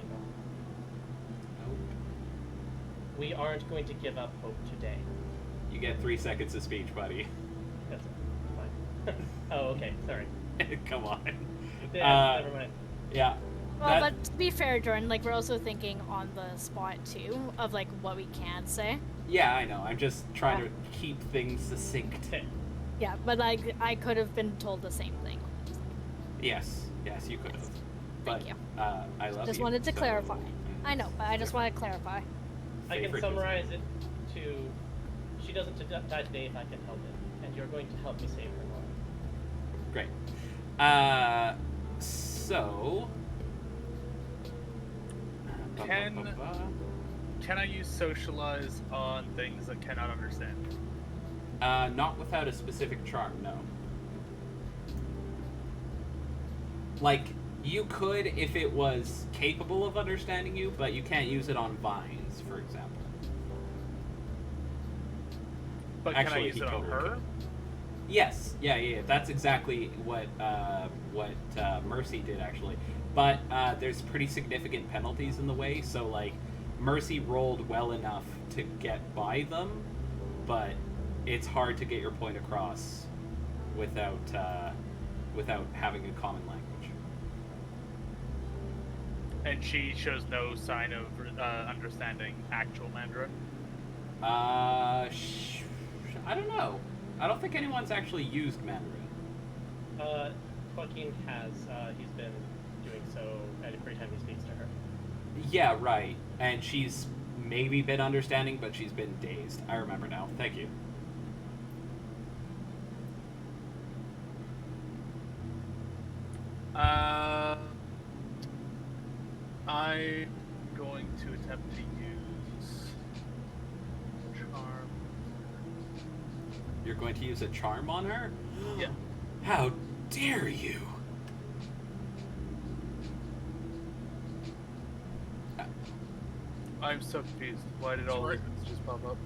We aren't going to give up hope today. You get 3 seconds of speech, buddy. That's fine. Oh, okay. Sorry. Come on. Yeah, never mind. Yeah. Well, but to be fair, Jordan, like, we're also thinking on the spot, too, of, like, what we can say. Yeah, I know. I'm just trying to keep things succinct. Okay. Yeah, but, like, I could have been told the same thing. Yes, you could have. But Thank you. I love you. Just wanted to so- clarify. I know, but I just want to clarify. I can Favorite summarize it to, she doesn't die today if I can help it, and you're going to help me save her, Nora. Great. So... Can I use socialize on things that cannot understand? Not without a specific charm, no. Like, you could if it was capable of understanding you, but you can't use it on vines, for example. But Actually, can I use he it on totally her? could. Yes, yeah. That's exactly what Mercy did, actually. But there's pretty significant penalties in the way, so, like, Mercy rolled well enough to get by them, but it's hard to get your point across without having a common language. And she shows no sign of understanding actual Mandarin? I don't know. I don't think anyone's actually used Mandarin. Joaquin has, he's been doing so every time he speaks to her. Yeah, right. And she's maybe been understanding, but she's been dazed. I remember now. Thank you. I'm going to attempt to use charm. You're going to use a charm on her? Yeah. How dare you! I'm so confused. Why did all Sorry. these just pop up?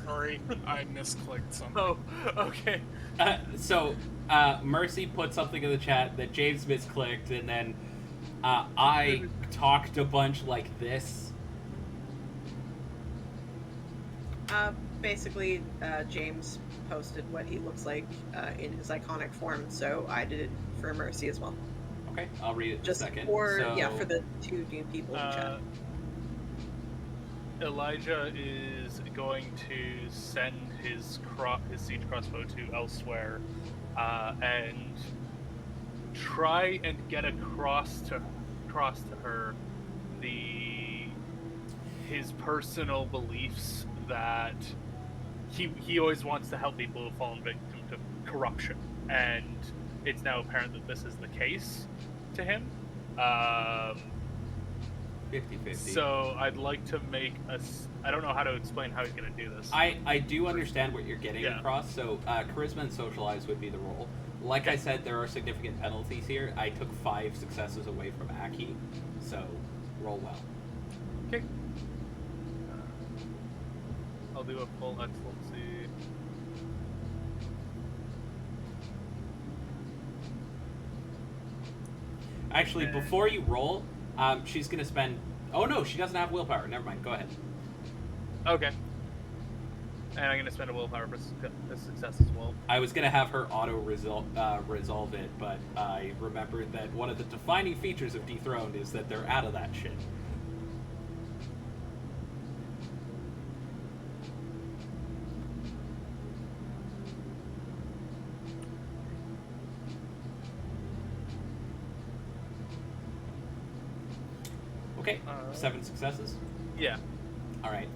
Sorry, I misclicked something. Oh, okay. So, Mercy put something in the chat that James misclicked, and then I talked a bunch like this. Basically, James posted what he looks like in his iconic form, so I did it for Mercy as well. Okay, I'll read it in a Just second. for So, for the 2 new people in chat. Elijah is going to send his siege crossbow to elsewhere, and try and get across to her his personal beliefs that he always wants to help people who've fallen victim to corruption, and it's now apparent that this is the case to him. 50-50. So I'd like to make I don't know how to explain how he's going to do this. I do understand what you're getting Yeah. across. So charisma and socialize would be the role. Like I said, there are significant penalties here. I took 5 successes away from Aki, so roll well. Okay. I'll do a full excellency. Actually, before you roll, she's going to spend... Oh no, she doesn't have willpower. Never mind, go ahead. Okay. And I'm going to spend a willpower for success as well. I was going to have her auto-resolve it, but I remembered that one of the defining features of Dethroned is that they're out of that shit. Okay, 7 successes. Yeah. All right.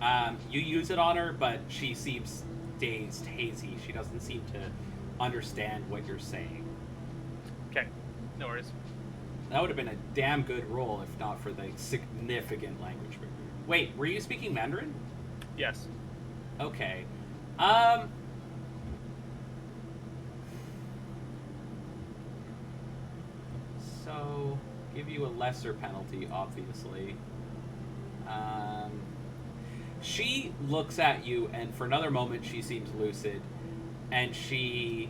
You use it on her, but she seems dazed, hazy. She doesn't seem to understand what you're saying. Okay. No worries. That would have been a damn good roll if not for the significant language barrier. Wait, were you speaking Mandarin? Yes. Okay. So, give you a lesser penalty, obviously. She looks at you, and for another moment, she seems lucid, and she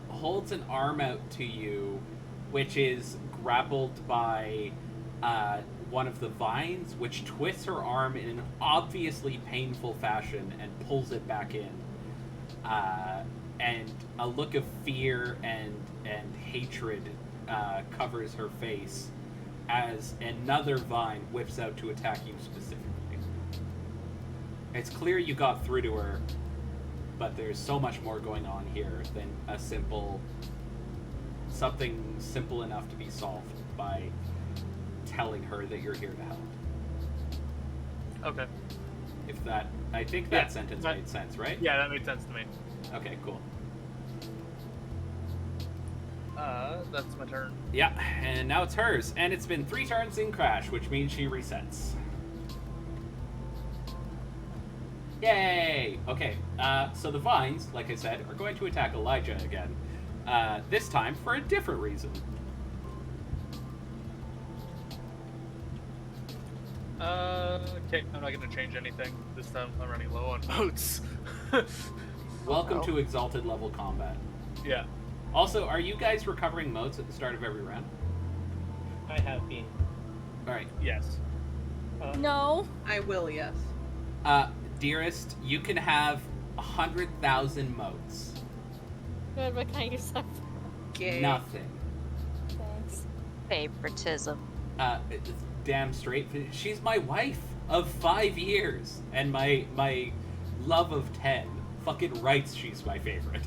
holds an arm out to you, which is grappled by one of the vines, which twists her arm in an obviously painful fashion and pulls it back in. And a look of fear and hatred covers her face as another vine whips out to attack you specifically. It's clear you got through to her, but there's so much more going on here than something simple enough to be solved by telling her that you're here to help. Okay. I think that sentence made sense, right? Yeah, that made sense to me. Okay, cool. That's my turn. Yeah, and now it's hers. And it's been 3 turns in Crash, which means she resets. Yay! Okay, so the vines, like I said, are going to attack Elijah again. This time for a different reason. Okay, I'm not going to change anything. This time I'm running low on votes. Welcome to Exalted level combat. Yeah. Also, are you guys recovering motes at the start of every round? I have been. Alright. Yes. No. I will, yes. Dearest, you can have 100,000 motes. Good, what can I use that for? Yay. Nothing. Thanks. Favoritism. It's damn straight. She's my wife of 5 years, and my love of 10. Fucking rights, she's my favorite.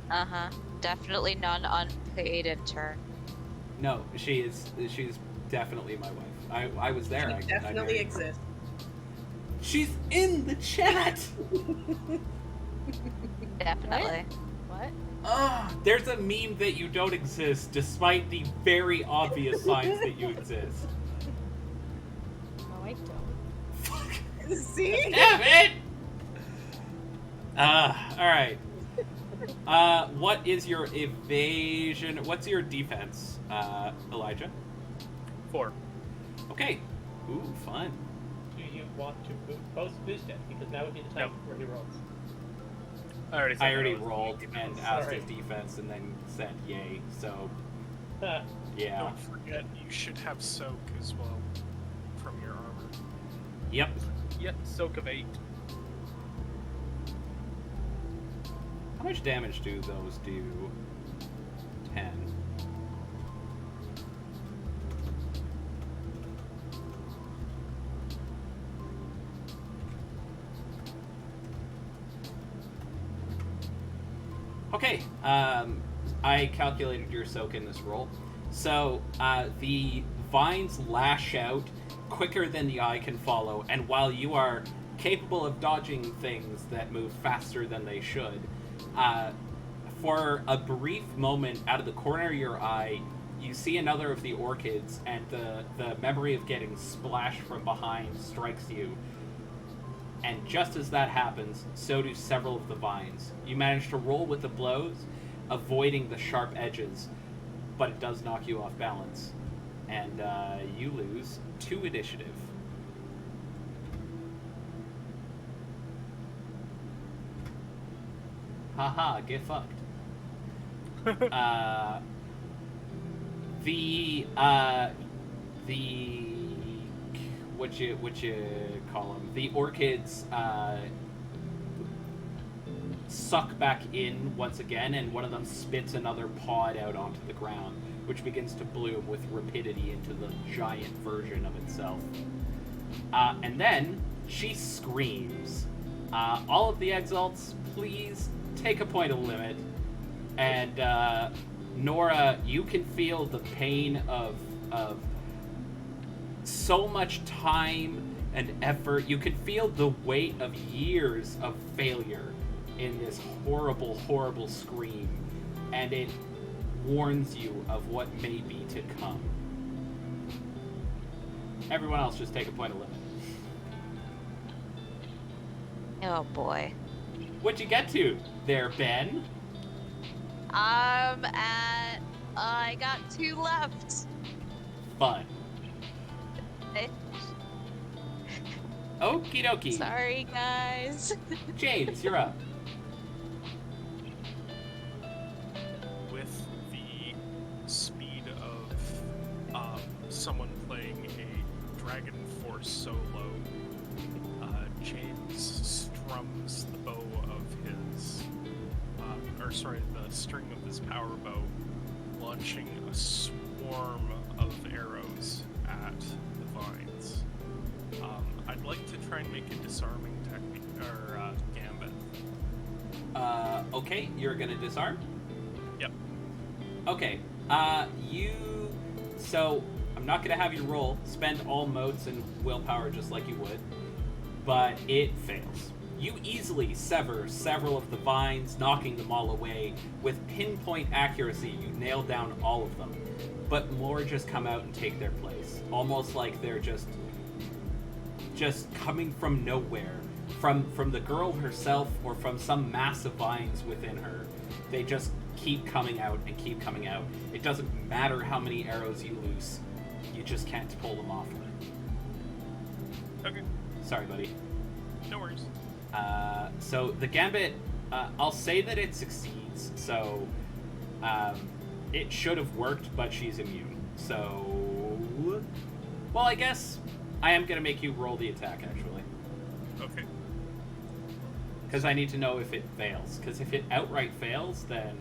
Uh-huh. Definitely non-unpaid intern. No, she's definitely my wife. I was there. She definitely exists. She's in the chat. Definitely. What? There's a meme that you don't exist, despite the very obvious signs that you exist. No, I don't. See? Damn it! Alright. What is your evasion? What's your defense, Elijah? 4. Okay. Ooh, fun. Do you want to boost it? Because now would be the time where he rolls. I already said I already that was rolled defense. and asked Sorry. his defense and then said yay, so Ah, yeah. Don't forget, you should have soak as well from your armor. Yep. Yeah, soak of 8. How much damage do those do? can. Okay, I calculated your soak in this roll. So, the vines lash out quicker than the eye can follow, and while you are capable of dodging things that move faster than they should, for a brief moment, out of the corner of your eye, you see another of the orchids, and the memory of getting splashed from behind strikes you. And just as that happens, so do several of the vines. You manage to roll with the blows, avoiding the sharp edges, but it does knock you off balance. And you lose 2 initiative. Haha, get fucked. What you call them? The orchids suck back in once again, and one of them spits another pod out onto the ground, which begins to bloom with rapidity into the giant version of itself. And then she screams. All of the exalts, please take a point of limit. And Nora, you can feel the pain of so much time and effort. You can feel the weight of years of failure in this horrible, horrible scream, and it warns you of what may be to come. Everyone else just take a point of limit. Oh boy. What'd you get to there, Ben? I got 2 left. Fun. Okie dokie. Sorry, guys. James, you're up. With the speed of someone playing a Dragon Force solo, James strums the bow of his, the string of his power bow, launching a swarm of arrows at the vines. I'd like to try and make a disarming technique, or gambit. Okay, you're gonna disarm? Yep. Okay, so, I'm not gonna have you roll, spend all motes and willpower just like you would, but it fails. You easily sever several of the vines, knocking them all away. With pinpoint accuracy, you nail down all of them, but more just come out and take their place, almost like they're just coming from nowhere, from the girl herself or from some mass of vines within her. They just keep coming out and keep coming out. It doesn't matter how many arrows you loose, you just can't pull them off of it. Okay. Sorry, buddy. No worries. So the gambit, I'll say that it succeeds. So it should have worked, but she's immune. So, well, I guess I am gonna make you roll the attack actually, Okay. because I need to know if it fails. Because if it outright fails, then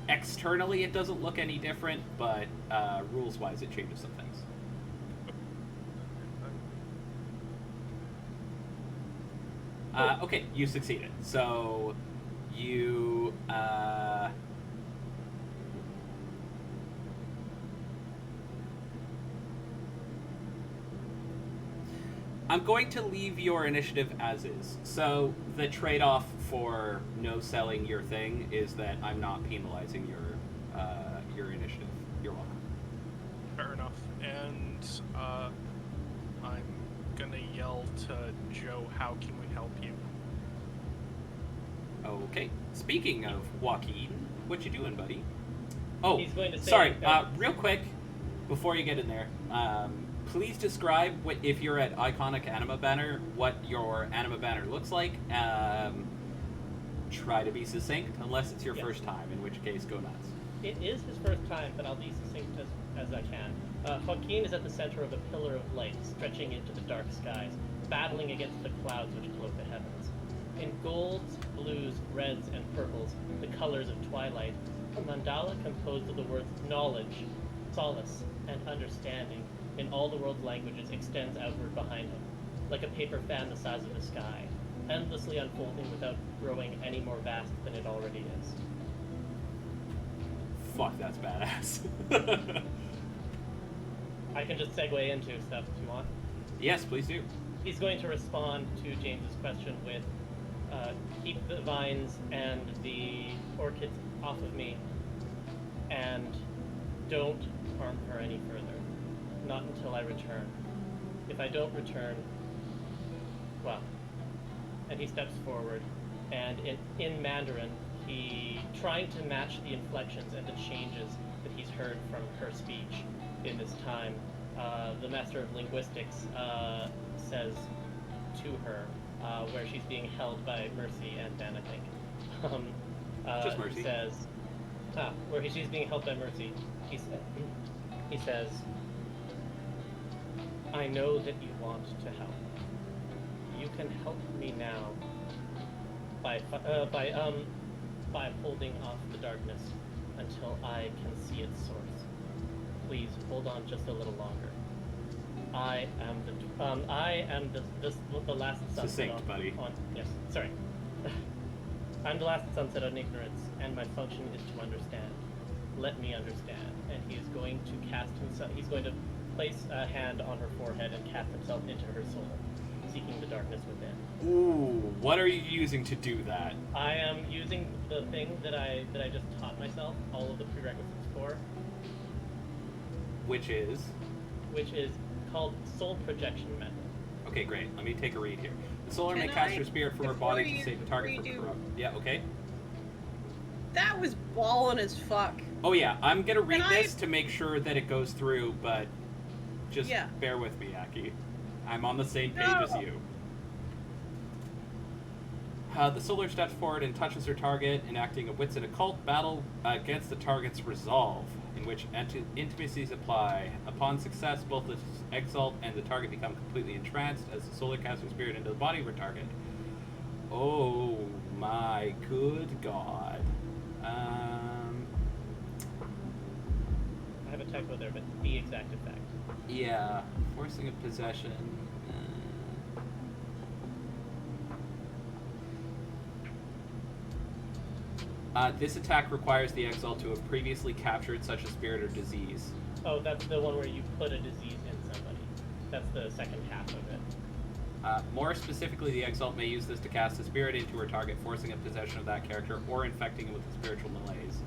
externally it doesn't look any different, but rules-wise it changes some things. Okay, you succeeded. So, you, I'm going to leave your initiative as is. So, the trade-off for no selling your thing is that I'm not penalizing your initiative. You're welcome. Fair enough. And I'm gonna yell to Joe, how can we help you? Okay. Speaking of Joaquin, what you doing, buddy? Oh, He's going to say, sorry. Real quick, before you get in there, please describe if you're at Iconic Anima Banner, what your Anima Banner looks like. Try to be succinct, unless it's your first time, in which case, go nuts. It is his first time, but I'll be succinct as I can. Joaquin is at the center of a pillar of light stretching into the dark skies, battling against the clouds which cloak the heavens. In golds, blues, reds, and purples, the colors of twilight, A mandala composed of the words knowledge, solace, and understanding in all the world's languages extends outward behind him, like a paper fan the size of the sky, endlessly unfolding without growing any more vast than it already is. Fuck, that's badass. I can just segue into stuff if you want. Yes, please do. He's going to respond to James's question with, keep the vines and the orchids off of me, and don't harm her any further. Not until I return. If I don't return, well. And he steps forward, and in Mandarin, he, trying to match the inflections and the changes that he's heard from her speech in this time, the Master of Linguistics says to her, where she's being held by Mercy and Ben, I think. Just Mercy. He says, she's being held by Mercy, he says, I know that you want to help. You can help me now by holding off the darkness until I can see its source. Please hold on just a little longer. I am the last sunset Succinct, buddy. Yes, sorry. I'm the last sunset on ignorance, and my function is to understand. Let me understand. And he is going to cast himself. He's going to place a hand on her forehead and cast himself into her soul, seeking the darkness within. Ooh, what are you using to do that? I am using the thing that I just taught myself, all of the prerequisites for, Which is? which is called soul projection method. Okay, great. Let me take a read here. The solar may Can cast I- her spirit from her before body to you save the target from redo- corrupt. Yeah, okay. That was ballin' as fuck. Oh yeah, I'm gonna read Can I- this to make sure that it goes through, but just Yeah. bear with me, Aki. I'm on the same page No. as you. The solar steps forward and touches her target, enacting a wits and occult battle against the target's resolve, in which intimacies apply. Upon success, both the exalt and the target become completely entranced as the solar casts her spirit into the body of her target. Oh my good god. I have a typo there, but the exact effect. Yeah, forcing a possession. This attack requires the exalt to have previously captured such a spirit or disease. Oh, that's the one where you put a disease in somebody. That's the second half of it. More specifically, the exalt may use this to cast a spirit into her target, forcing a possession of that character or infecting it with a spiritual malaise.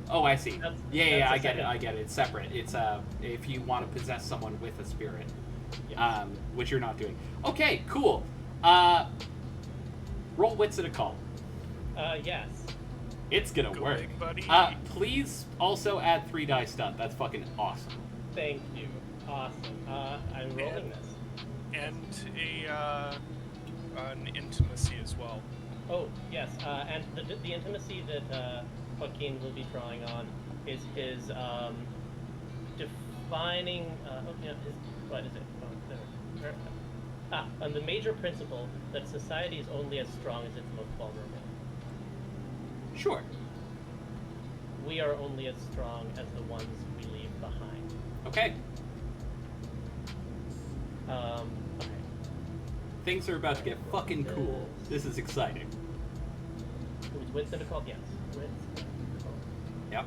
Oh, I see. That's Yeah, the I get it. second- I get it. It's separate. It's if you want to possess someone with a spirit, Yes. which you're not doing. Okay, cool. Roll wits and occult. Yes. It's gonna Go work. big, buddy. Please also add 3 dice stunt. That's fucking awesome. Thank you. Awesome. I'm rolling this. And an intimacy as well. Oh, yes. And the intimacy that Joaquin will be drawing on is his defining. What is it? And the major principle that society is only as strong as its most vulnerable. Sure. We are only as strong as the ones we leave behind. Okay. Okay. Things are about to get fucking cool. This is exciting. It was wits and occult, yes. Wits and occult. Yep.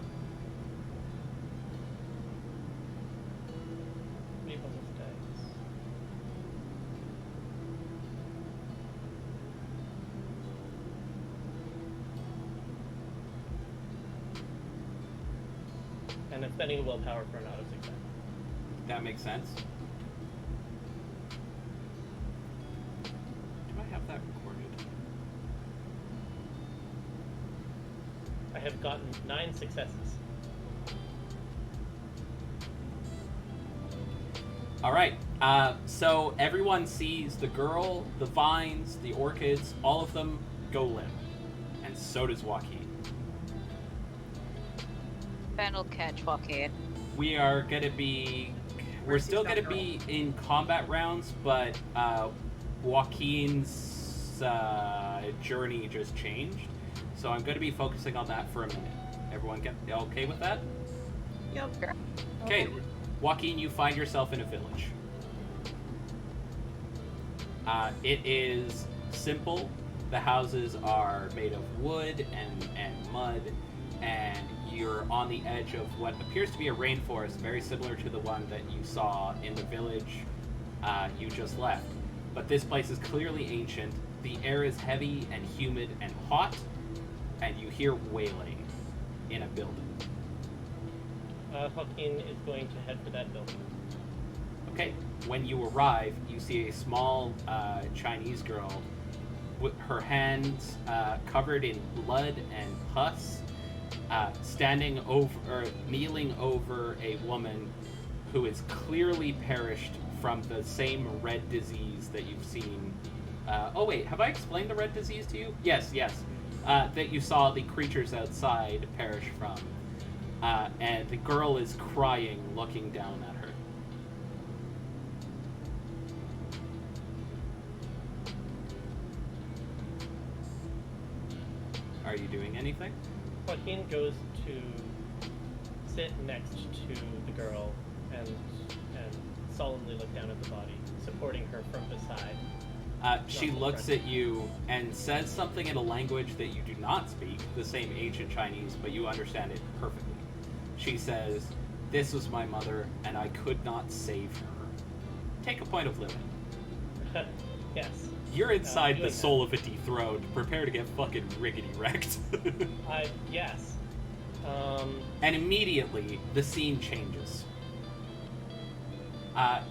Three bonus dice. And I'm spending a willpower for an auto success. That makes sense. Do I have that recorded? I have gotten 9 successes. All right. So everyone sees the girl, the vines, the orchids, all of them go limp, and so does Joaquin. Ben will catch Joaquin. We are gonna be. We're Mercy's still got gonna girl. be in combat rounds, but Joaquin's journey just changed, so I'm gonna be focusing on that for a minute. Everyone get okay with that? Yep. Okay, Joaquin, you find yourself in a village. It is simple. The houses are made of wood and mud, and you're on the edge of what appears to be a rainforest, very similar to the one that you saw in the village you just left. But this place is clearly ancient. The air is heavy and humid and hot, and you hear wailing in a building. Joaquin is going to head for that building. Okay, when you arrive, you see a small Chinese girl with her hands covered in blood and pus, standing over or kneeling over a woman who is clearly perished from the same red disease that you've seen. Oh wait, have I explained the red disease to you? Yes. That you saw the creatures outside perish from. And the girl is crying, looking down at her. Are you doing anything? Joaquin goes to sit next to the girl and solemnly look down at the body, supporting her from beside. She looks at you and says something in a language that you do not speak, the same ancient Chinese, but you understand it perfectly. She says, "This was my mother, and I could not save her." Take a point of living. Yes. You're inside the doing soul of a dethroned. Prepare to get fucking riggedy wrecked. Yes. And immediately, the scene changes.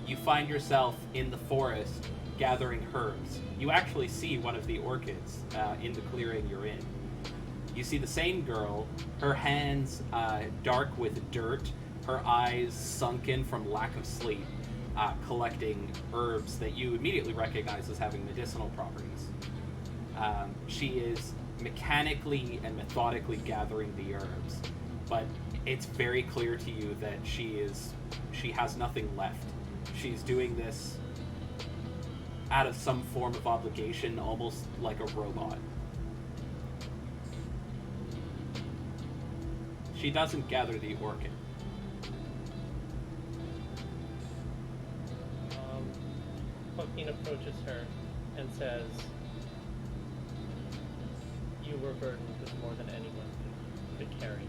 You find yourself in the forest gathering herbs. You actually see one of the orchids in the clearing you're in. You see the same girl, her hands dark with dirt, her eyes sunken from lack of sleep, collecting herbs that you immediately recognize as having medicinal properties. She is mechanically and methodically gathering the herbs, but it's very clear to you that she has nothing left. She's doing this out of some form of obligation, almost like a robot. She doesn't gather the orchid. Joaquin approaches her and says, "You were burdened with more than anyone could carry.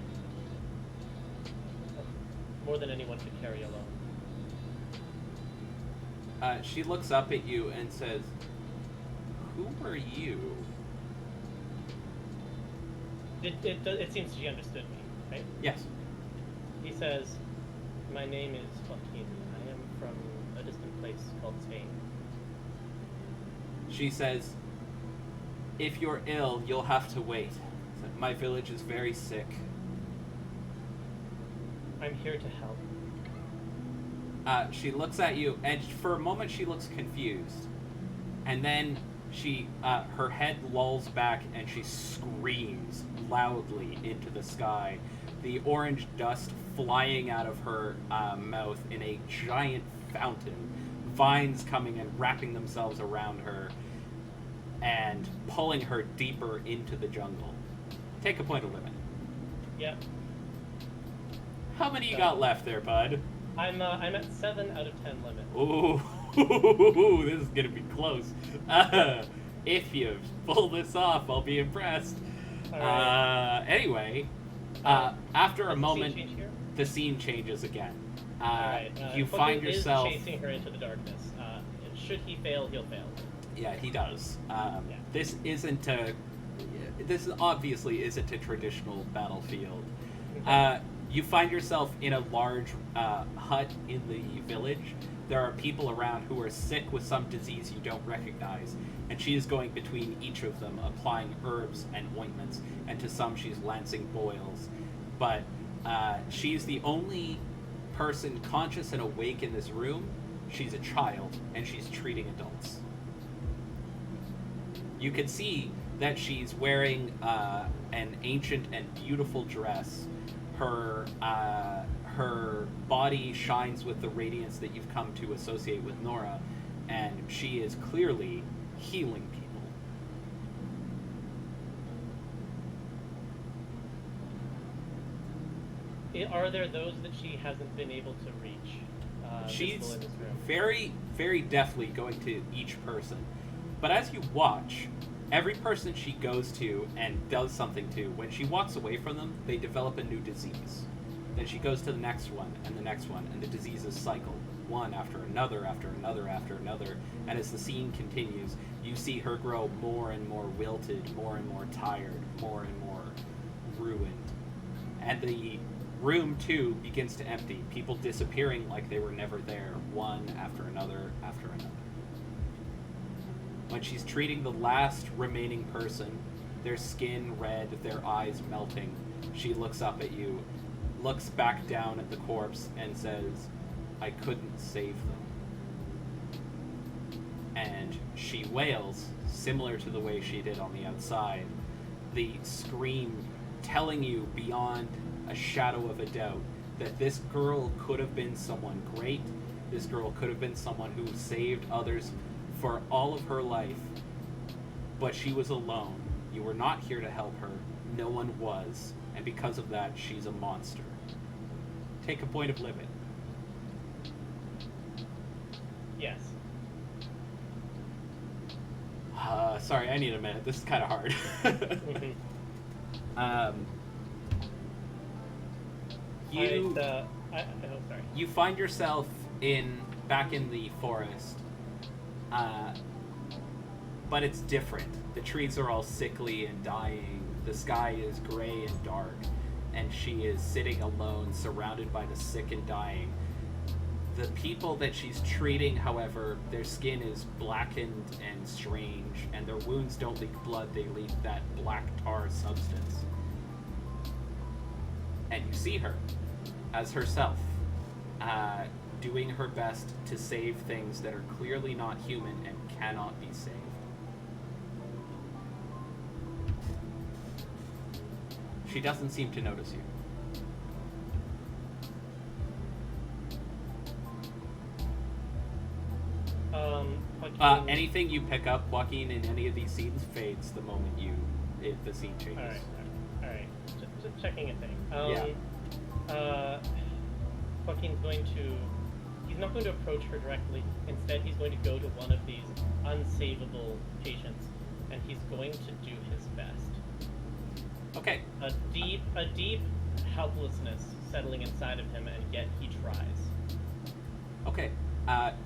More than anyone could carry alone." She looks up at you and says, "Who are you?" It seems she understood me, right? Yes. He says, "My name is Joaquin. I am from a distant place called Spain." She says, "If you're ill, you'll have to wait. My village is very sick." "I'm here to help." She looks at you, and for a moment she looks confused. And then her head lolls back, and she screams loudly into the sky. The orange dust flying out of her mouth in a giant fountain. Vines coming and wrapping themselves around her and pulling her deeper into the jungle. Take a point of living. Yep. How many you got left there, bud? I'm at 7 out of 10 limit. Ooh, this is gonna be close. If you pull this off, I'll be impressed. All right. Anyway, after a Does the moment, scene change here? the scene changes again. All right. You Joaquin find yourself. is chasing her into the darkness. Should he fail, he'll fail. Yeah, he does. Yeah. This isn't a. This obviously isn't a traditional battlefield. You find yourself in a large hut in the village. There are people around who are sick with some disease you don't recognize, and she is going between each of them, applying herbs and ointments, and to some she's lancing boils. But she's the only person conscious and awake in this room. She's a child, and she's treating adults. You can see that she's wearing an ancient and beautiful dress. Her body shines with the radiance that you've come to associate with Nora, and she is clearly healing people. Are there those that she hasn't been able to reach? Visible She's in this room? very, very deftly going to each person. But as you watch, every person she goes to and does something to, when she walks away from them, they develop a new disease. Then she goes to the next one, and the next one, and the diseases cycle, one after another, after another, after another. And as the scene continues, you see her grow more and more wilted, more and more tired, more and more ruined. And the room, too, begins to empty, people disappearing like they were never there, one after another, after another. When she's treating the last remaining person, their skin red, their eyes melting, she looks up at you, looks back down at the corpse, and says, "I couldn't save them." And she wails, similar to the way she did on the outside, the scream telling you beyond a shadow of a doubt that this girl could have been someone great, this girl could have been someone who saved others for all of her life, but she was alone. You were not here to help her. No one was, and because of that, she's a monster. Take a point of limit. Yes. Sorry, I need a minute. This is kind of hard. You sorry. you find yourself back in the forest, but it's different. The trees are all sickly and dying. The sky is gray and dark, and she is sitting alone, surrounded by the sick and dying. The people that she's treating, however, their skin is blackened and strange, and their wounds don't leak blood, they leak that black tar substance. And you see her as herself, doing her best to save things that are clearly not human and cannot be saved. She doesn't seem to notice you. Joaquin, Anything you pick up, Joaquin, in any of these scenes fades the moment the scene changes. Alright. Just checking a thing. Joaquin's he's not going to approach her directly. Instead, he's going to go to one of these unsavable patients, and he's going to do his best. Okay. A deep helplessness settling inside of him, and yet he tries. Okay.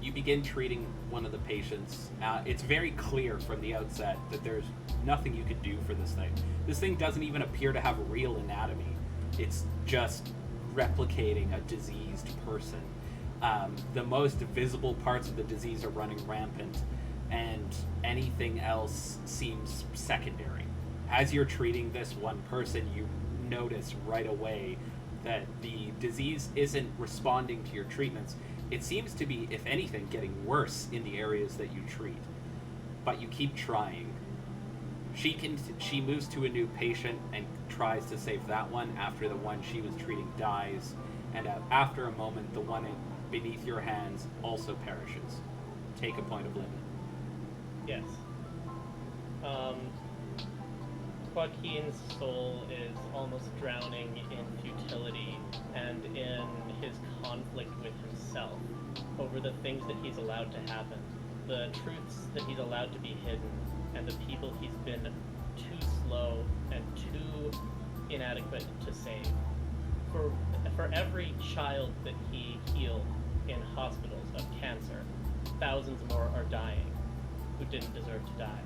You begin treating one of the patients. It's very clear from the outset that there's nothing you could do for this thing. This thing doesn't even appear to have real anatomy. It's just replicating a diseased person. The most visible parts of the disease are running rampant, and anything else seems secondary. As you're treating this one person, you notice right away that the disease isn't responding to your treatments. It seems to be, if anything, getting worse in the areas that you treat. But you keep trying. She moves to a new patient and tries to save that one after the one she was treating dies. And after a moment, the one beneath your hands also perishes. Take a point of limit. Yes. Joaquin's soul is almost drowning in futility and in his conflict with himself over the things that he's allowed to happen, the truths that he's allowed to be hidden, and the people he's been too slow and too inadequate to save. For every child that he healed in hospitals of cancer, thousands more are dying who didn't deserve to die.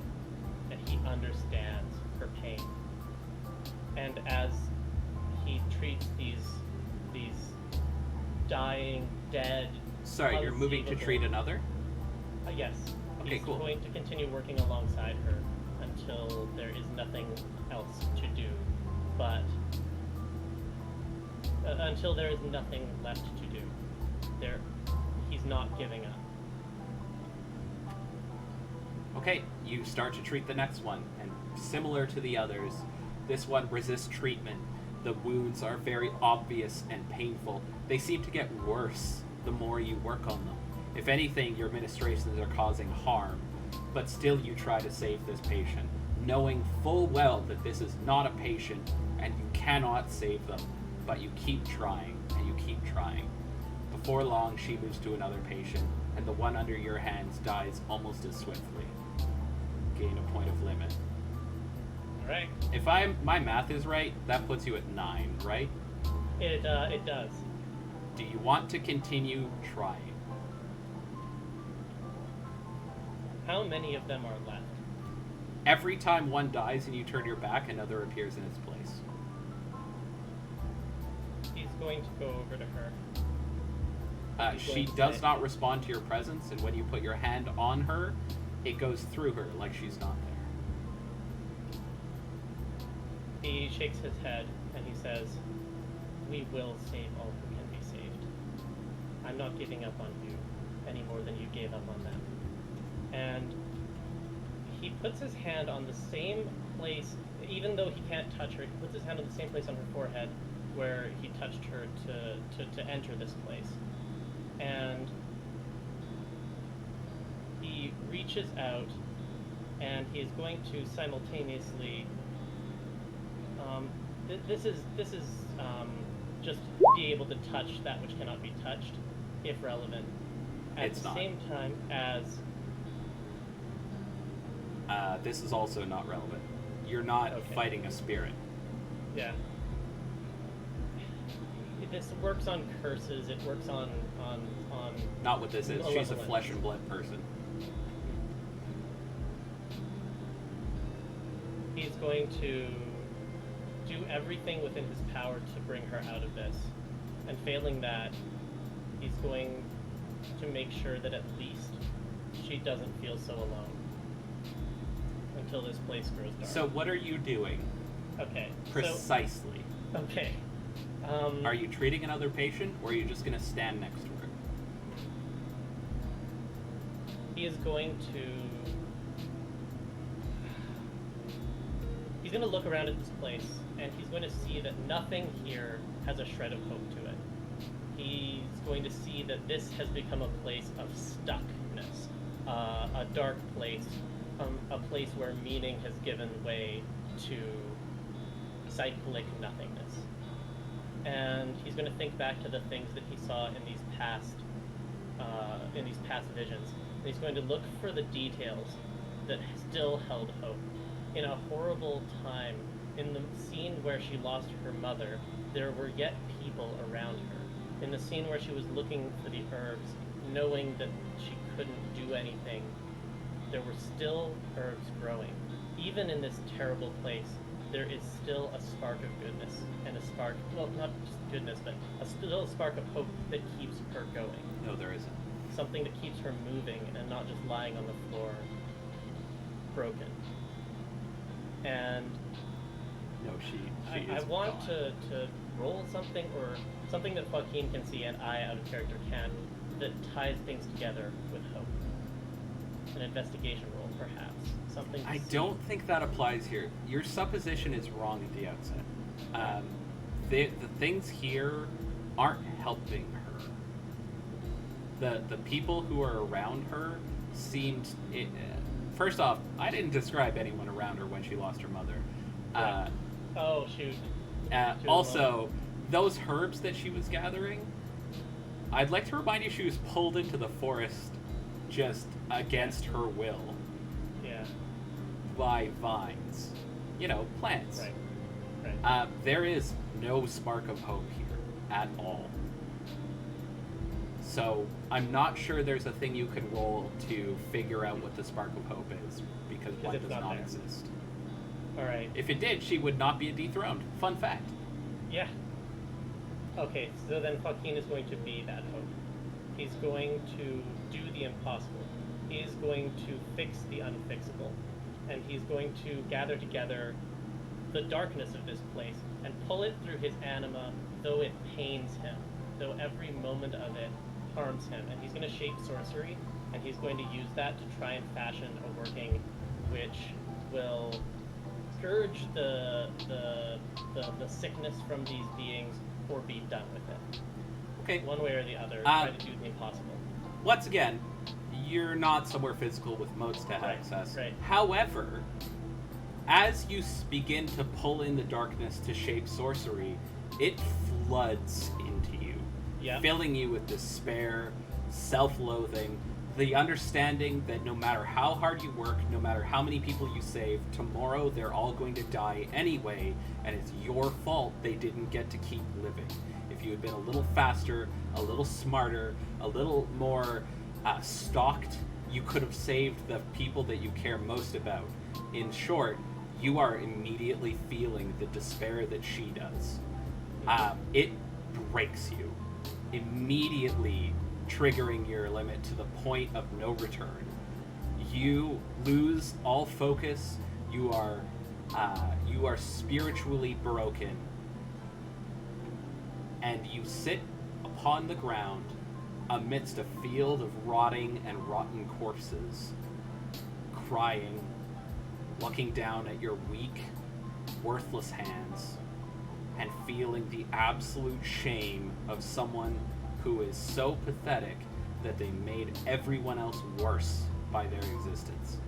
And he understands her pain. And as he treats these dying, dead... Sorry, you're moving to treat another? Yes. Okay, He's cool. going to continue working alongside her until there is nothing else to do. But... until there is nothing left to do. He's not giving up. Okay, you start to treat the next one, and similar to the others, this one resists treatment. The wounds are very obvious and painful. They seem to get worse the more you work on them. If anything, your ministrations are causing harm, but still you try to save this patient, knowing full well that this is not a patient and you cannot save them. but you keep trying, and you keep trying. Before long, she moves to another patient, and the one under your hands dies almost as swiftly. Gain a point of limit. Alright. If my math is right, that puts you at 9, right? It does. Do you want to continue trying? How many of them are left? Every time one dies and you turn your back, another appears in its place. He's going to go over to her. He's She going to does say- not respond to your presence, and when you put your hand on her, it goes through her like she's not there. He shakes his head and he says, "We will save all who can be saved. I'm not giving up on you any more than you gave up on them." And he puts his hand on the same place, even though he can't touch her, he puts his hand on the same place on her forehead where he touched her to enter this place. And he reaches out and he is going to simultaneously this is just be able to touch that which cannot be touched, if relevant, at It's the not. same time as This is also not relevant. You're not Okay. fighting a spirit. yeah. This works on curses. It works on Not what this is. She's a Malevolence. flesh and blood person. He's going to do everything within his power to bring her out of this. And failing that, he's going to make sure that at least she doesn't feel so alone until this place grows dark. So what are you doing Okay. precisely? So, okay. Are you treating another patient, or are you just going to stand next to her? He is going to... He's going to look around at this place, and he's going to see that nothing here has a shred of hope to it. He's going to see that this has become a place of stuckness, a dark place, a place where meaning has given way to cyclic nothingness. And he's going to think back to the things that he saw in these past visions. And he's going to look for the details that still held hope. In a horrible time, in the scene where she lost her mother, there were yet people around her. In the scene where she was looking for the herbs, knowing that she couldn't do anything, there were still herbs growing. Even in this terrible place, there is still a spark of goodness, and a spark, well, not just goodness, but still a spark of hope that keeps her going. No, there isn't. Something that keeps her moving and not just lying on the floor, broken. And No, she I is want gone. to roll something, or something that Joaquin can see and I, out of character, can, that ties things together with hope. An investigation roll, perhaps. Something to I see. don't think that applies here. Your supposition is wrong at the outset. The things here aren't helping her. The people who are around her seemed... first off, I didn't describe anyone around her when she lost her mother. Oh, shoot. Too Also, those herbs that she was gathering, I'd like to remind you she was pulled into the forest just against her will Yeah, by vines. You know, plants. right. There is no spark of hope here at all. So I'm not sure there's a thing you can roll to figure out what the spark of hope is, because one it's does not not there. exist. Alright. If it did, she would not be dethroned. Fun fact. Yeah. Okay, so then Joaquin is going to be that hope. He's going to do the impossible. He is going to fix the unfixable. And he's going to gather together the darkness of this place and pull it through his anima, though it pains him, though every moment of it harms him. And he's going to shape sorcery, and he's going to use that to try and fashion a working which will scourge the sickness from these beings, or be done with it. Okay. One way or the other, try to do the impossible. Once again, you're not somewhere physical with moats to Right, access. right. However, as you begin to pull in the darkness to shape sorcery, it floods into you, Yeah. filling you with despair, self-loathing, the understanding that no matter how hard you work, no matter how many people you save, tomorrow they're all going to die anyway, and it's your fault they didn't get to keep living. If you had been a little faster, a little smarter, a little more stalked, you could have saved the people that you care most about. In short, you are immediately feeling the despair that she does. It breaks you, immediately triggering your limit to the point of no return. You lose all focus. You are spiritually broken, and you sit upon the ground amidst a field of rotting and rotten corpses, crying, looking down at your weak, worthless hands, and feeling the absolute shame of someone who is so pathetic that they made everyone else worse by their existence.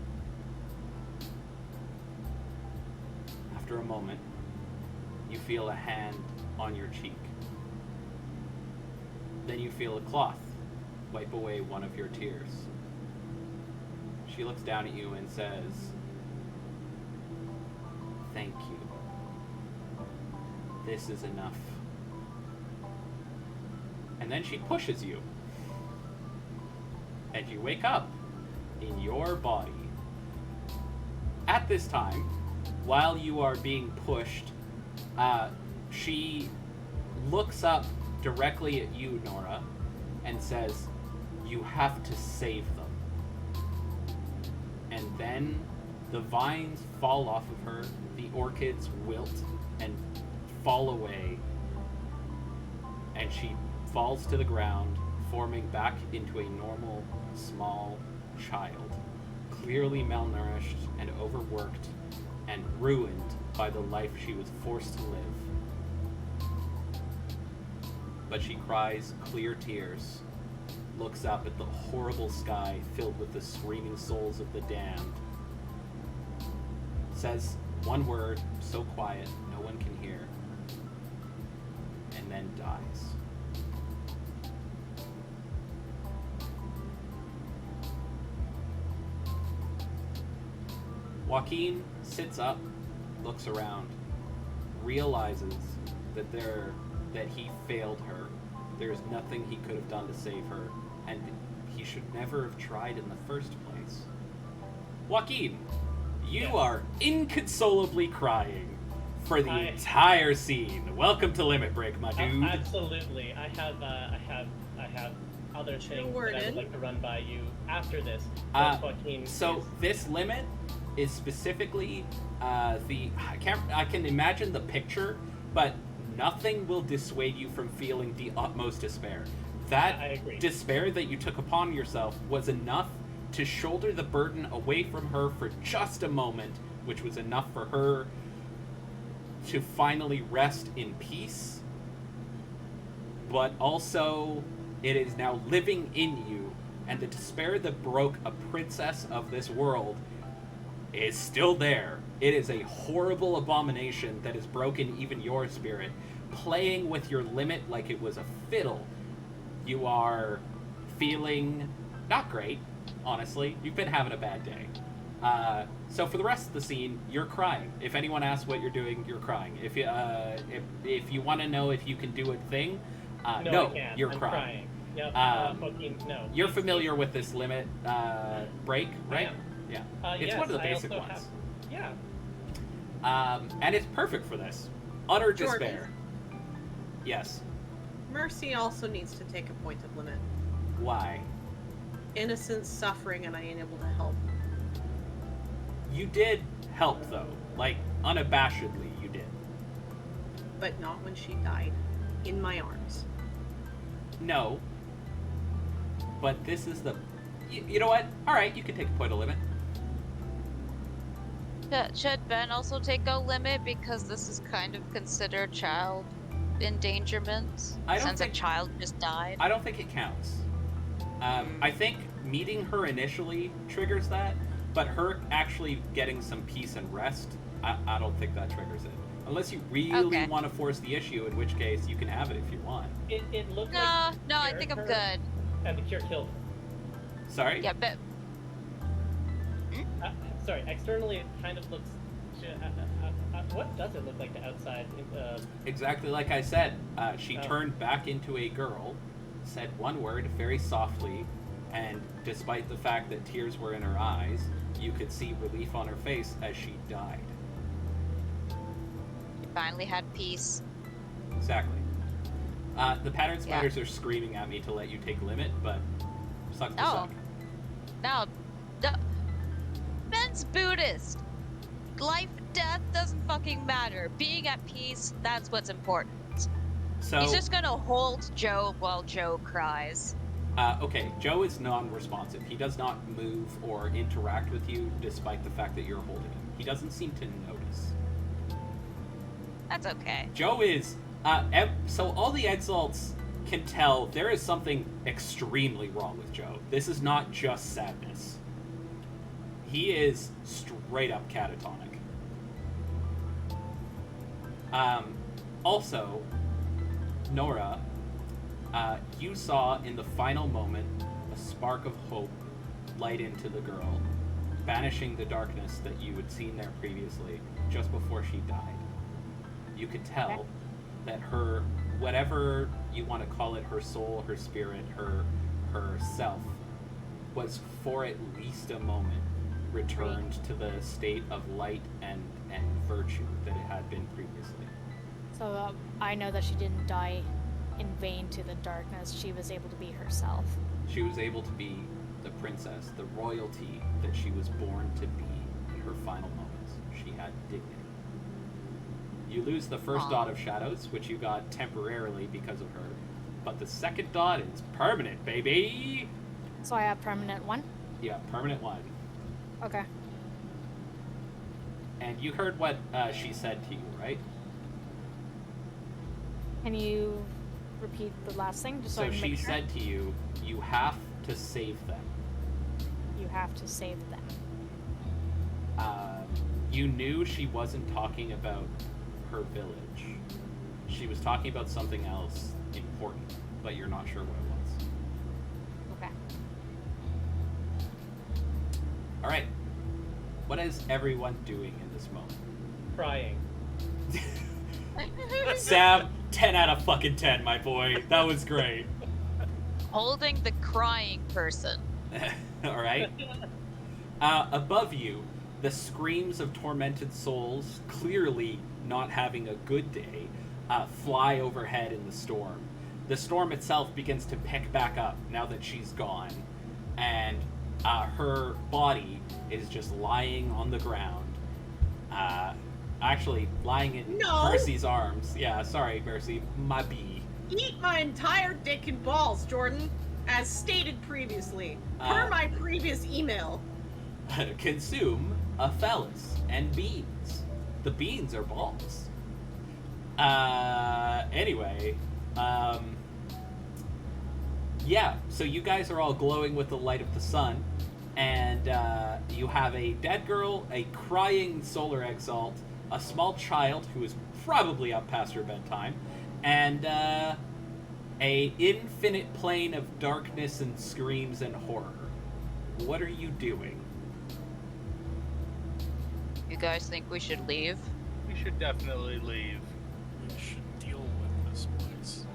After a moment, you feel a hand on your cheek. Then you feel a cloth wipe away one of your tears. She looks down at you and says, "Thank you. This is enough." And then she pushes you. And you wake up in your body. At this time, while you are being pushed, she looks up directly at you, Nora, and says, "You have to save them." And then the vines fall off of her, the orchids wilt and fall away, and she falls to the ground, forming back into a normal, small child, clearly malnourished and overworked and ruined by the life she was forced to live. But she cries clear tears, looks up at the horrible sky filled with the screaming souls of the damned, says one word so quiet no one can hear, and then dies. Joaquin sits up, looks around, realizes that he failed her. There's nothing he could have done to save her, and he should never have tried in the first place. Joaquin, you are inconsolably crying for the entire scene. Welcome to Limit Break, my dude. Absolutely. I have other things that I would like to run by you after this. This limit is specifically I can imagine the picture, but nothing will dissuade you from feeling the utmost despair. That despair that you took upon yourself was enough to shoulder the burden away from her for just a moment, which was enough for her to finally rest in peace. But also, it is now living in you, and the despair that broke a princess of this world is still there. It is a horrible abomination that has broken even your spirit, playing with your limit like it was a fiddle. You are feeling not great, honestly. You've been having a bad day. So for the rest of the scene, you're crying. If anyone asks what you're doing, you're crying. If you want to know if you can do a thing, no, you're crying. Yep. No. You're familiar with this limit break, right? Yeah. It's yes, one of the basic ones. Yeah. And it's perfect for this. Utter despair. Yes. Mercy also needs to take a point of limit. Why? Innocent suffering and I ain't able to help. You did help, though. Like, unabashedly, you did. But not when she died. In my arms. No. But this is the... You know what? Alright, you can take a point of limit. Should Ben also take a limit because this is kind of considered child endangerment since a child just died? I don't think it counts. I think meeting her initially triggers that, but her actually getting some peace and rest, I don't think that triggers it. Unless you really Okay. want to force the issue, in which case you can have it if you want. It looked No, like no, I think I'm cured good. her, and the cure killed her. Sorry? Yeah, but Sorry, externally it kind of looks. What does it look like to outside? Exactly like I said. She Oh. turned back into a girl, said one word very softly, and despite the fact that tears were in her eyes, you could see relief on her face as she died. you finally had peace. Exactly. The pattern Yeah. spiders are screaming at me to let you take limit, but suck to Oh. suck. Now, Ben's Buddhist. Life and death doesn't fucking matter. Being at peace, that's what's important. So, He's just gonna hold Joe while Joe cries. okay, Joe is non-responsive. He does not move or interact with you despite the fact that you're holding him. He doesn't seem to notice. That's okay. Joe is, so all the exalts can tell there is something extremely wrong with Joe. This is not just sadness. He is straight up catatonic. Also, Nora, you saw in the final moment a spark of hope light into the girl, banishing the darkness that you had seen there previously, just before she died. You could tell that her, whatever you want to call it, her soul, her spirit, her self, was for at least a moment returned to the state of light and virtue that it had been previously. So I know that she didn't die in vain to the darkness. She was able to be herself. She was able to be the princess, the royalty that she was born to be in her final moments. She had dignity. You lose the first Aw. dot of shadows, which you got temporarily because of her, but the second dot is permanent, baby! So I have permanent 1. Yeah, permanent 1. Okay. And you heard what she said to you, right? Can you repeat the last thing just so, I So can she make sure? said to you, you have to save them. You have to save them. You knew she wasn't talking about her village. She was talking about something else important, but you're not sure what it was. Okay. All right. What is everyone doing in this moment? Crying. Sam, 10 out of fucking 10, my boy. That was great. Holding the crying person. All right. Above you, the screams of tormented souls, clearly not having a good day, fly overhead in the storm. The storm itself begins to pick back up now that she's gone, and her body is just lying on the ground. Actually, lying in No! Mercy's arms. Yeah, sorry, Mercy. My bee. Eat my entire dick and balls, Jordan, as stated previously, per my previous email. Consume a phallus and beans. The beans are balls. Anyway, yeah, so you guys are all glowing with the light of the sun, and you have a dead girl, a crying solar exalt, a small child who is probably up past her bedtime, and a infinite plane of darkness and screams and horror. What are you doing? You guys think we should leave? We should definitely leave. We should deal with this place.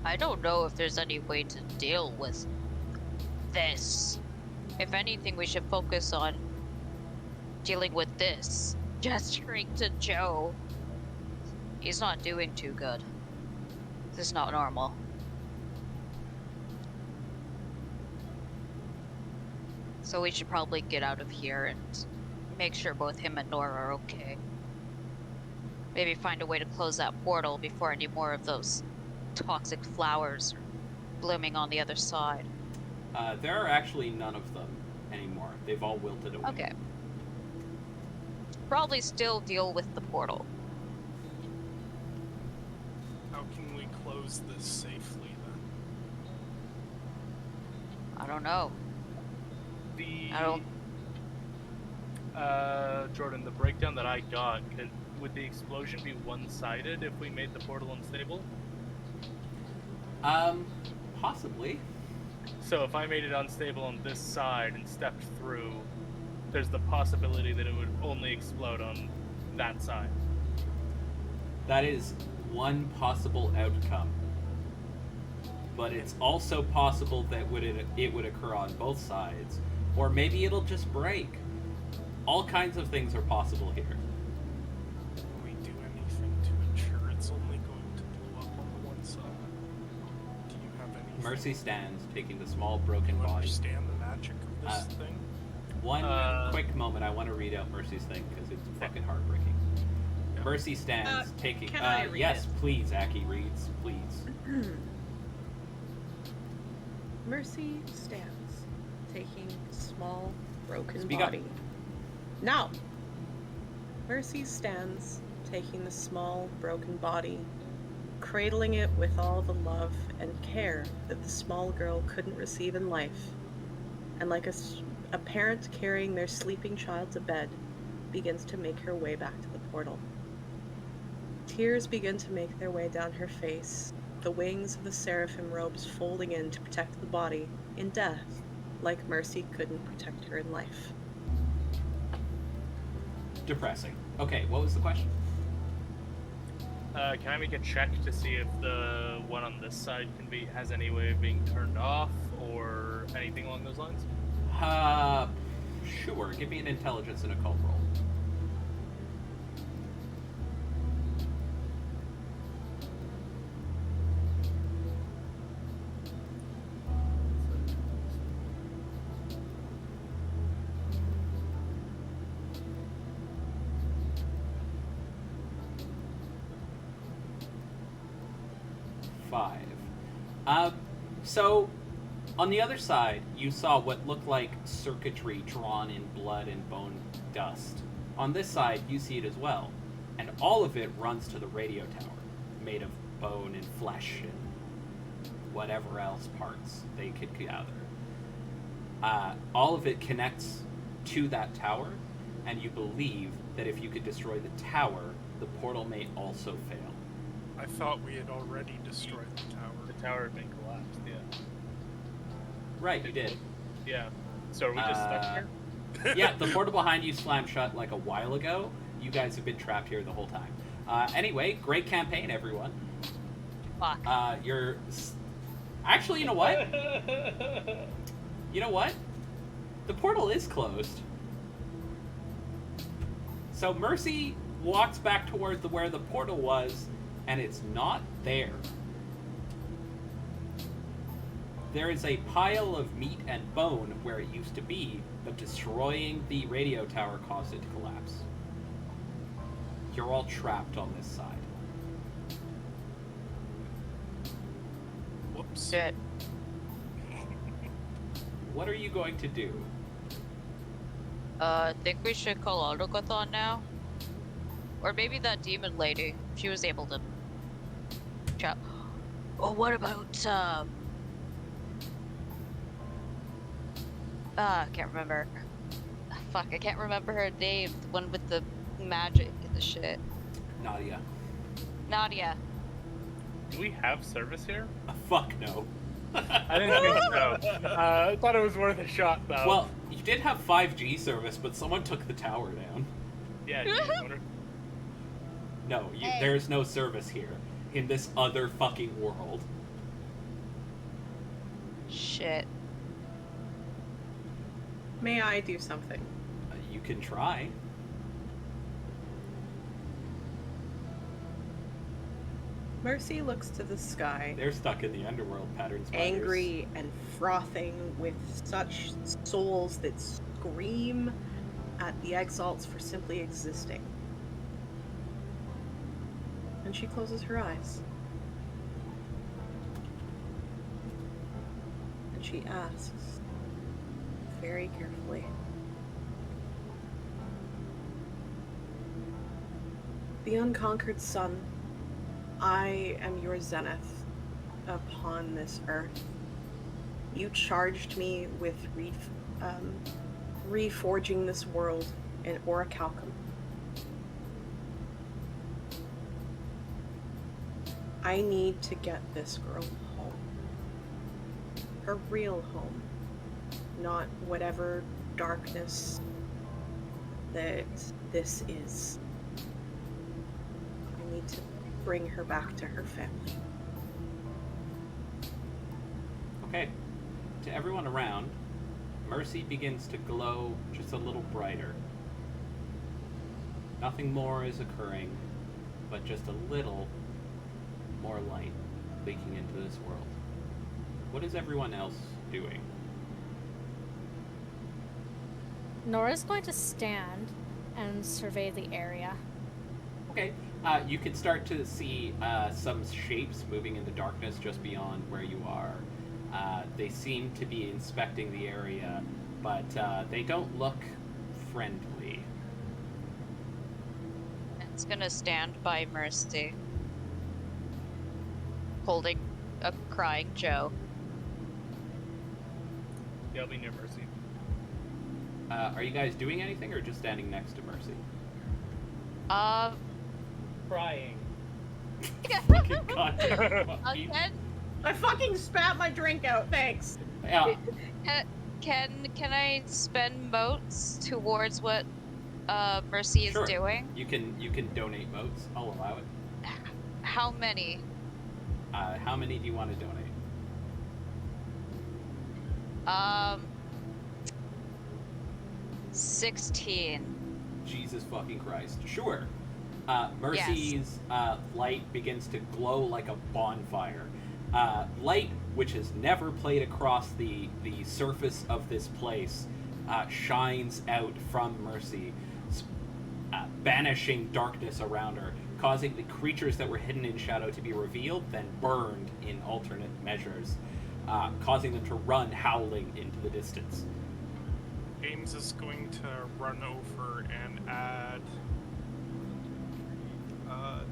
I don't know if there's any way to deal with this. If anything, we should focus on dealing with this. Gesturing to Joe. He's not doing too good. This is not normal. So we should probably get out of here and make sure both him and Nora are okay. Maybe find a way to close that portal before any more of those toxic flowers are blooming on the other side. There are actually none of them anymore. They've all wilted away. Okay. Probably still deal with the portal. How can we close this safely then? I don't know. The I don't. Jordan, the breakdown that I got, would the explosion be one-sided if we made the portal unstable? Possibly. So if I made it unstable on this side and stepped through, there's the possibility that it would only explode on that side. That is one possible outcome. But it's also possible that it would occur on both sides. Or maybe it'll just break. All kinds of things are possible here. Can we do anything to ensure it's only going to blow up on the one side? Do you have any? Mercy stands, taking the small broken Do you body. understand the magic of this thing? One quick moment, I want to read out Mercy's thing because it's fucking heartbreaking. Yeah. Mercy stands, taking. can I read yes, it? please, Aki reads, please. Mercy stands, taking small, broken Speak up. body. Now! Mercy stands, taking the small, broken body, cradling it with all the love and care that the small girl couldn't receive in life, and like a parent carrying their sleeping child to bed, begins to make her way back to the portal. Tears begin to make their way down her face, the wings of the seraphim robes folding in to protect the body in death, like Mercy couldn't protect her in life. Depressing. Okay, what was the question? Can I make a check to see if the one on this side has any way of being turned off or anything along those lines? Sure. Give me an intelligence and occult roll. So, on the other side, you saw what looked like circuitry drawn in blood and bone dust. On this side, you see it as well. And all of it runs to the radio tower, made of bone and flesh and whatever else parts they could gather. All of it connects to that tower, and you believe that if you could destroy the tower, the portal may also fail. I thought we had already destroyed the tower. The tower had been collapsed, yeah. Right, you did. Yeah. So are we just stuck here? Yeah, the portal behind you slammed shut like a while ago. You guys have been trapped here the whole time. Anyway, great campaign, everyone. Fuck. Actually, you know what? You know what? The portal is closed. So Mercy walks back toward where the portal was, and it's not there. There is a pile of meat and bone where it used to be, but destroying the radio tower caused it to collapse. You're all trapped on this side. Whoops. Shit. What are you going to do? I think we should call Autogathon now. Or maybe that demon lady. She was able to chat. Oh, what about, I can't remember. Fuck, I can't remember her name. The one with the magic and the shit. Nadia. Nadia. Do we have service here? Fuck no. I didn't think so. I thought it was worth a shot, though. Well, you did have 5G service, but someone took the tower down. Yeah, geez, I wonder- No, Hey. there's no service here in this other fucking world. Shit. May I do something? You can try. Mercy looks to the sky, They're stuck in the underworld, pattern spiders. angry and frothing with such souls that scream at the Exalts for simply existing. And she closes her eyes. And she asks, very carefully, "The unconquered sun, I am your zenith upon this earth. You charged me with reforging this world and orichalcum. I need to get this girl home. Her real home. Not whatever darkness that this is. I need to bring her back to her family. Okay. To everyone around, Mercy begins to glow just a little brighter. Nothing more is occurring, but just a little more light leaking into this world. What is everyone else doing? Nora's going to stand and survey the area. Okay. You can start to see some shapes moving in the darkness just beyond where you are. They seem to be inspecting the area, but they don't look friendly. It's gonna stand by Mercy, holding a crying Joe. Yeah, I'll be near Mercy. Are you guys doing anything or just standing next to Mercy? Crying. God, Again, I fucking spat my drink out, thanks. yeah. can I spend motes towards what Mercy is Sure. doing? You can donate motes. I'll allow it. How many? How many do you want to donate? 16. Jesus fucking Christ. Sure. Mercy's light begins to glow like a bonfire. Light, which has never played across the surface of this place, shines out from Mercy, banishing darkness around her, causing the creatures that were hidden in shadow to be revealed, then burned in alternate measures, causing them to run howling into the distance. James is going to run over and add.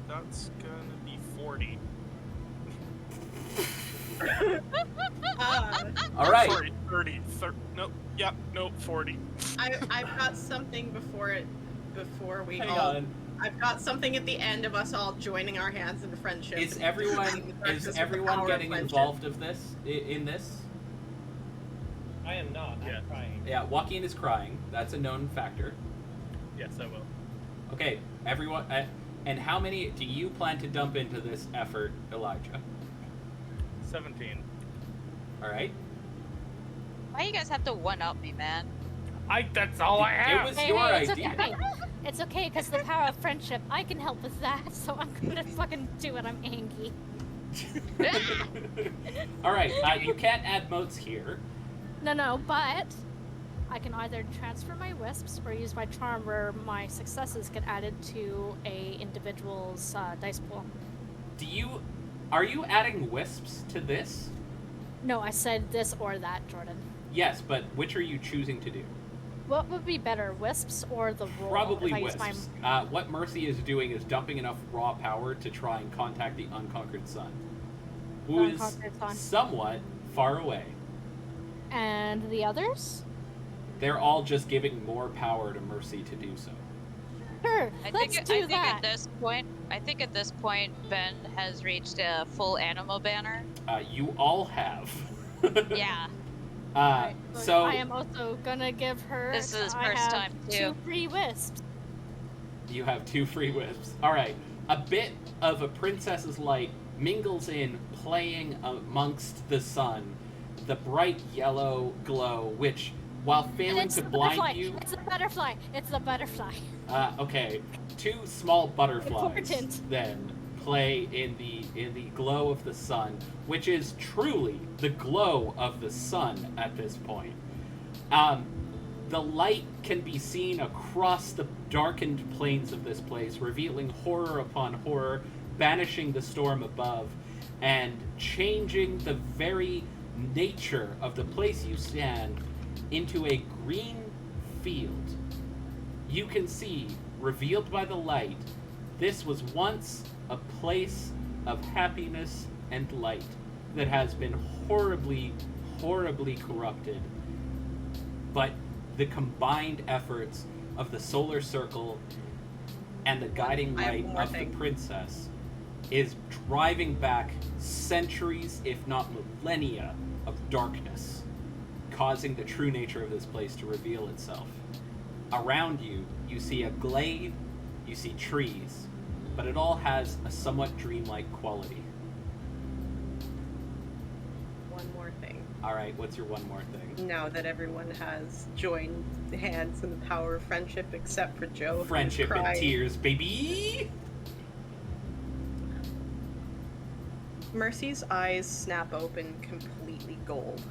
That's gonna be 40. All right. Sorry, 30. Nope. Yep. Nope. 40. I've got something before we Hang all. on. I've got something at the end of us all joining our hands in friendship. Is and everyone defeating the darkness with the everyone power of getting friendship. involved of this in this? I am not. Yeah. I'm crying. Yeah, Joaquin is crying. That's a known factor. Yes, I will. Okay, everyone. And how many do you plan to dump into this effort, Elijah? 17. All right. Why you guys have to one-up me, man? That's all I have. It was your it's idea. okay. It's okay, because the power of friendship, I can help with that, so I'm gonna fucking do it. I'm angry. All right. You can't add motes here. No, but I can either transfer my wisps or use my charm where my successes get added to a individual's dice pool. Are you adding wisps to this? No, I said this or that, Jordan. Yes, but which are you choosing to do? What would be better, wisps or the roll? Probably if I use wisps. my- What Mercy is doing is dumping enough raw power to try and contact the unconquered sun, who is Unconquered sun. somewhat far away. And the others? They're all just giving more power to Mercy to do so. Sure, I let's think do that. at this point, Ben has reached a full animal banner. You all have. Yeah. So I am also gonna give her. This is I first have time, too. 2 free wisps. you have 2 free wisps. All right. A bit of a princess's light mingles in, playing amongst the sun, the bright yellow glow, which, while And failing it's to the blind butterfly. you, It's the butterfly. It's the butterfly. okay, 2 small butterflies Important. then play in the glow of the sun, which is truly the glow of the sun at this point. The light can be seen across the darkened plains of this place, revealing horror upon horror, banishing the storm above, and changing the very nature of the place you stand into a green field. You can see, revealed by the light, this was once a place of happiness and light that has been horribly, horribly corrupted. But the combined efforts of the solar circle and the guiding I have light one more of the thing. princess is driving back centuries, if not millennia, of darkness, causing the true nature of this place to reveal itself. Around you, you see a glade, you see trees, but it all has a somewhat dreamlike quality. One more thing. Alright, what's your one more thing? Now that everyone has joined hands in the power of friendship, except for Joe, who's Friendship and crying. tears, baby! Mercy's eyes snap open completely gold.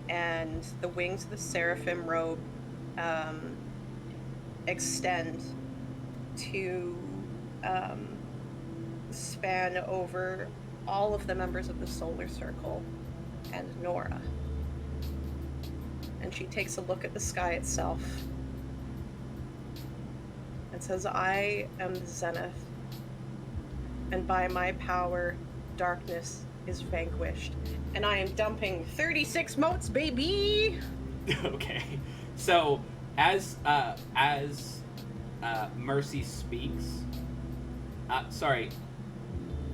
And the wings of the seraphim robe extend to span over all of the members of the solar circle and Nora. And she takes a look at the sky itself and says, I am the Zenith, and by my power, darkness is vanquished. And I am dumping 36 motes, baby! Okay. So, as Mercy speaks... sorry.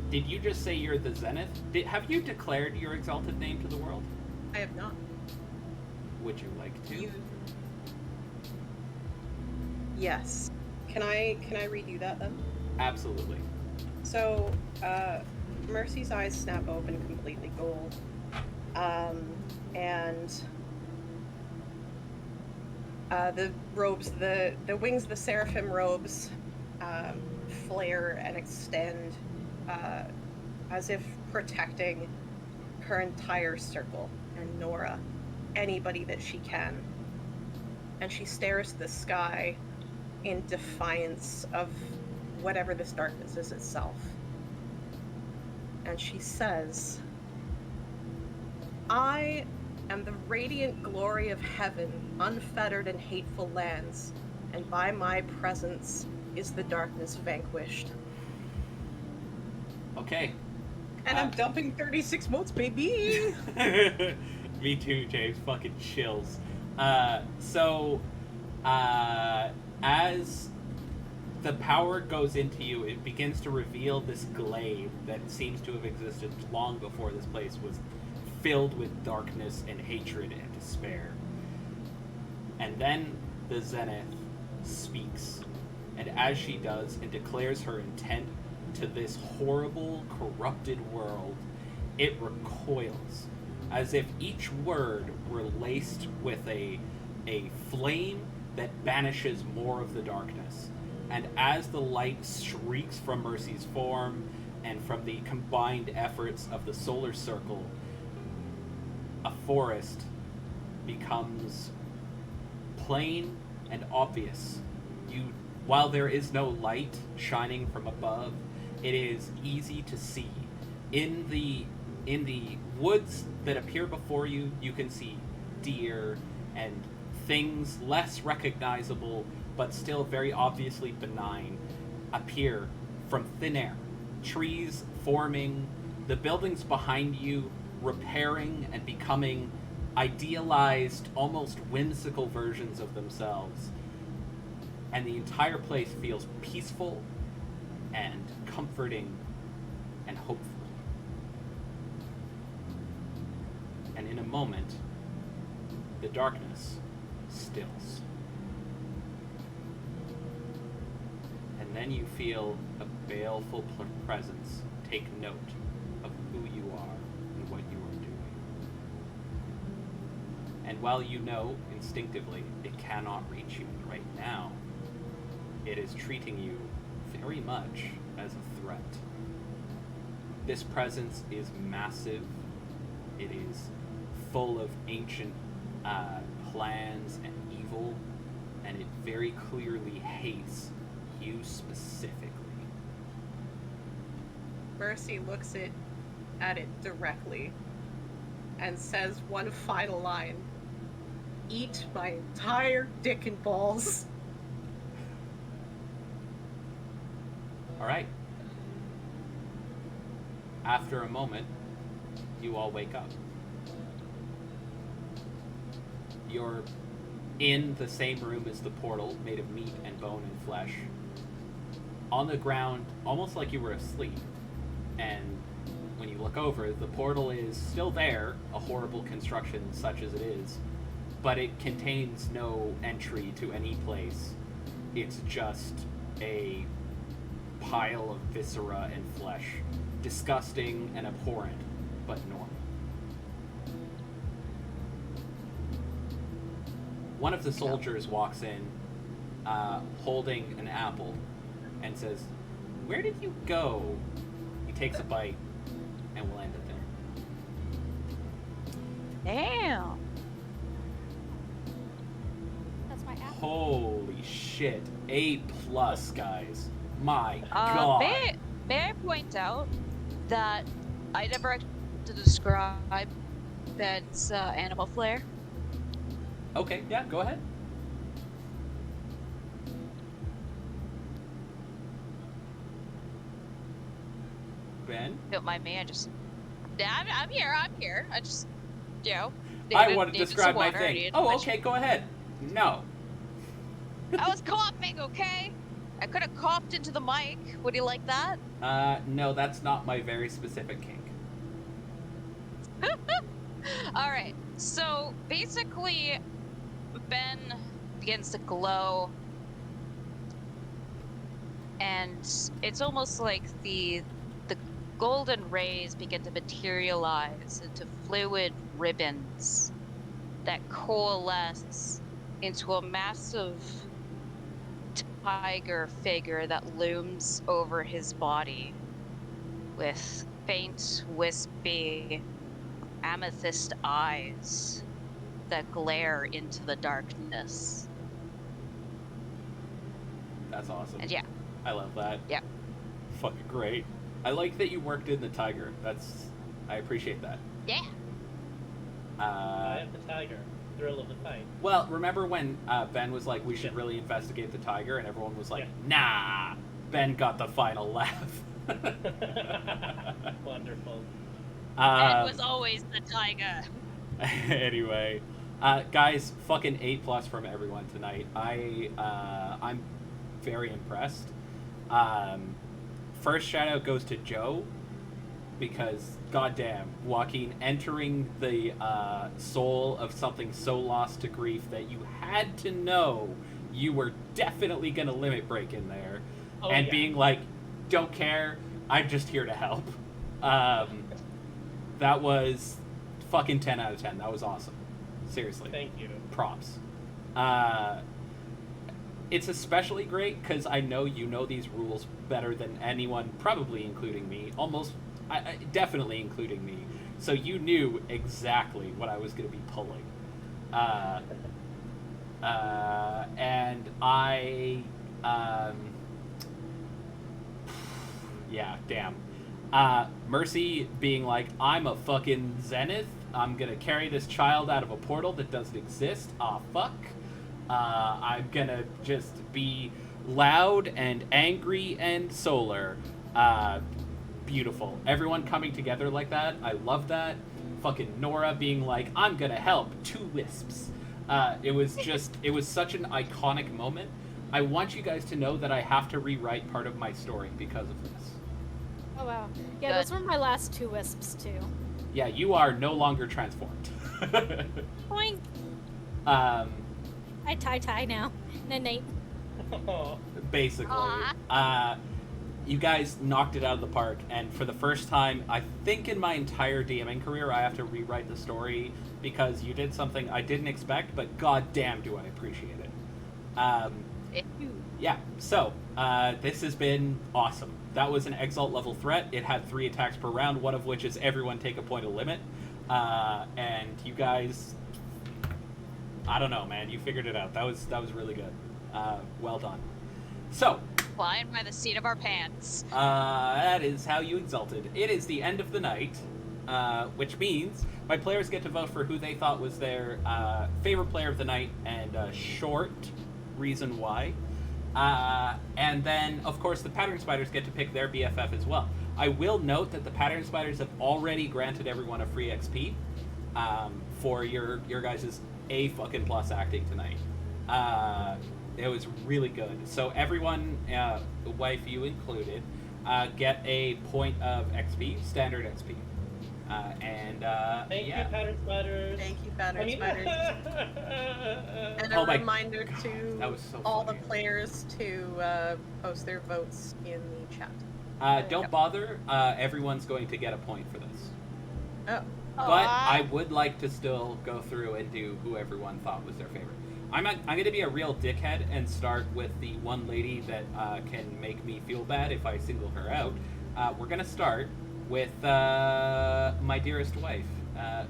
Did you just say you're the Zenith? Have you declared your exalted name to the world? I have not. Would you like to? Yes. Can I redo that then? Absolutely. So, Mercy's eyes snap open completely gold. And the robes, the wings of the seraphim robes flare and extend as if protecting her entire circle and Nora, anybody that she can. And she stares at the sky in defiance of whatever this darkness is itself. And she says, I am the radiant glory of heaven, unfettered in hateful lands, and by my presence is the darkness vanquished. Okay. And I'm dumping 36 motes, baby! Me too, James. Fucking chills. As the power goes into you, it begins to reveal this glade that seems to have existed long before this place was filled with darkness and hatred and despair. And then the Zenith speaks, and as she does and declares her intent to this horrible, corrupted world, it recoils, as if each word were laced with a flame that banishes more of the darkness. And as the light streaks from Mercy's form and from the combined efforts of the solar circle, a forest becomes plain and obvious. While there is no light shining from above, it is easy to see. In the woods that appear before you, you can see deer and things less recognizable but still very obviously benign appear from thin air. Trees forming, the buildings behind you repairing and becoming idealized, almost whimsical versions of themselves. And the entire place feels peaceful and comforting and hopeful. And in a moment, the darkness stills. And then you feel a baleful presence take note of who you are and what you are doing. And while you know instinctively it cannot reach you right now, it is treating you very much as a threat. This presence is massive. It is full of ancient plans and evil, and it very clearly hates you specifically. Mercy looks at it directly and says one final line. Eat my entire dick and balls. Alright. After a moment, you all wake up. You're in the same room as the portal, made of meat and bone and flesh, on the ground, almost like you were asleep. And when you look over, the portal is still there, a horrible construction such as it is, but it contains no entry to any place. It's just a pile of viscera and flesh. Disgusting and abhorrent, but normal. One of the soldiers walks in, holding an apple, and says, "Where did you go?" He takes a bite, and we'll end it there. Damn. That's my apple. Holy shit. A+, guys. My god. May I point out that I never actually to describe Ben's animal flair? Okay, yeah, go ahead. Ben? Don't mind me, I'm here. I just, I want to needed describe some my water, I thing. needed Oh, my- okay, go ahead. No. I was coughing, okay? I could have coughed into the mic. Would you like that? No, that's not my very specific kink. Alright, so basically, Ben begins to glow, and it's almost like the golden rays begin to materialize into fluid ribbons that coalesce into a massive tiger figure that looms over his body with faint, wispy, amethyst eyes that glare into the darkness. That's awesome. And yeah, I love that. Yeah. Fucking great. I like that you worked in the tiger. I appreciate that. yeah. I am the tiger. Thrill of the fight. Well, remember when Ben was like, we should really investigate the tiger, and everyone was like, nah! Ben got the final laugh. Wonderful. Ben was always the tiger. Anyway, guys, fucking A+ from everyone tonight. I'm very impressed. First shout out goes to Joe, because goddamn, Joaquin, entering the soul of something so lost to grief that you had to know you were definitely gonna limit break in there, and being like, don't care, I'm just here to help. That was fucking 10 out of 10. That was awesome. Seriously. Thank you. Props. It's especially great because I know you know these rules better than anyone, probably including me, definitely including me. So you knew exactly what I was going to be pulling. And I... yeah, damn. Mercy being like, I'm a fucking Zenith. I'm gonna carry this child out of a portal that doesn't exist. Ah, fuck. I'm gonna just be loud and angry and solar. Beautiful. Everyone coming together like that. I love that. Fucking Nora being like, I'm gonna help. 2 wisps. It was such an iconic moment. I want you guys to know that I have to rewrite part of my story because of this. Oh wow. Yeah, Good. those were my last 2 wisps too. Yeah, you are no longer transformed. Boing. um, I tie now. Nate. Oh, basically. Aw. You guys knocked it out of the park, and for the first time, I think in my entire DMing career, I have to rewrite the story because you did something I didn't expect, but goddamn do I appreciate it. Yeah, so, this has been awesome. That was an Exalt level threat. It had 3 attacks per round, one of which is everyone take a point of limit. And you guys, I don't know, man, you figured it out. That was really good. Well done. So, Flying by the seat of our pants. that is how you exalted. It is the end of the night, which means my players get to vote for who they thought was their favorite player of the night and a short reason why. And then, of course, the Pattern Spiders get to pick their BFF as well. I will note that the Pattern Spiders have already granted everyone a free XP for your guys' A fucking plus acting tonight. It was really good. So everyone, wife you included, get a point of XP, standard XP. Thank yeah. you, Pattern Spiders. Thank you, Pattern Spiders. And Oh a my reminder God, to that was so all funny. the players to post their votes in the chat. Don't bother. Everyone's going to get a point for this. Oh. But I would like to still go through and do who everyone thought was their favorite. I'm going to be a real dickhead and start with the one lady that can make me feel bad if I single her out. We're going to start with my dearest wife.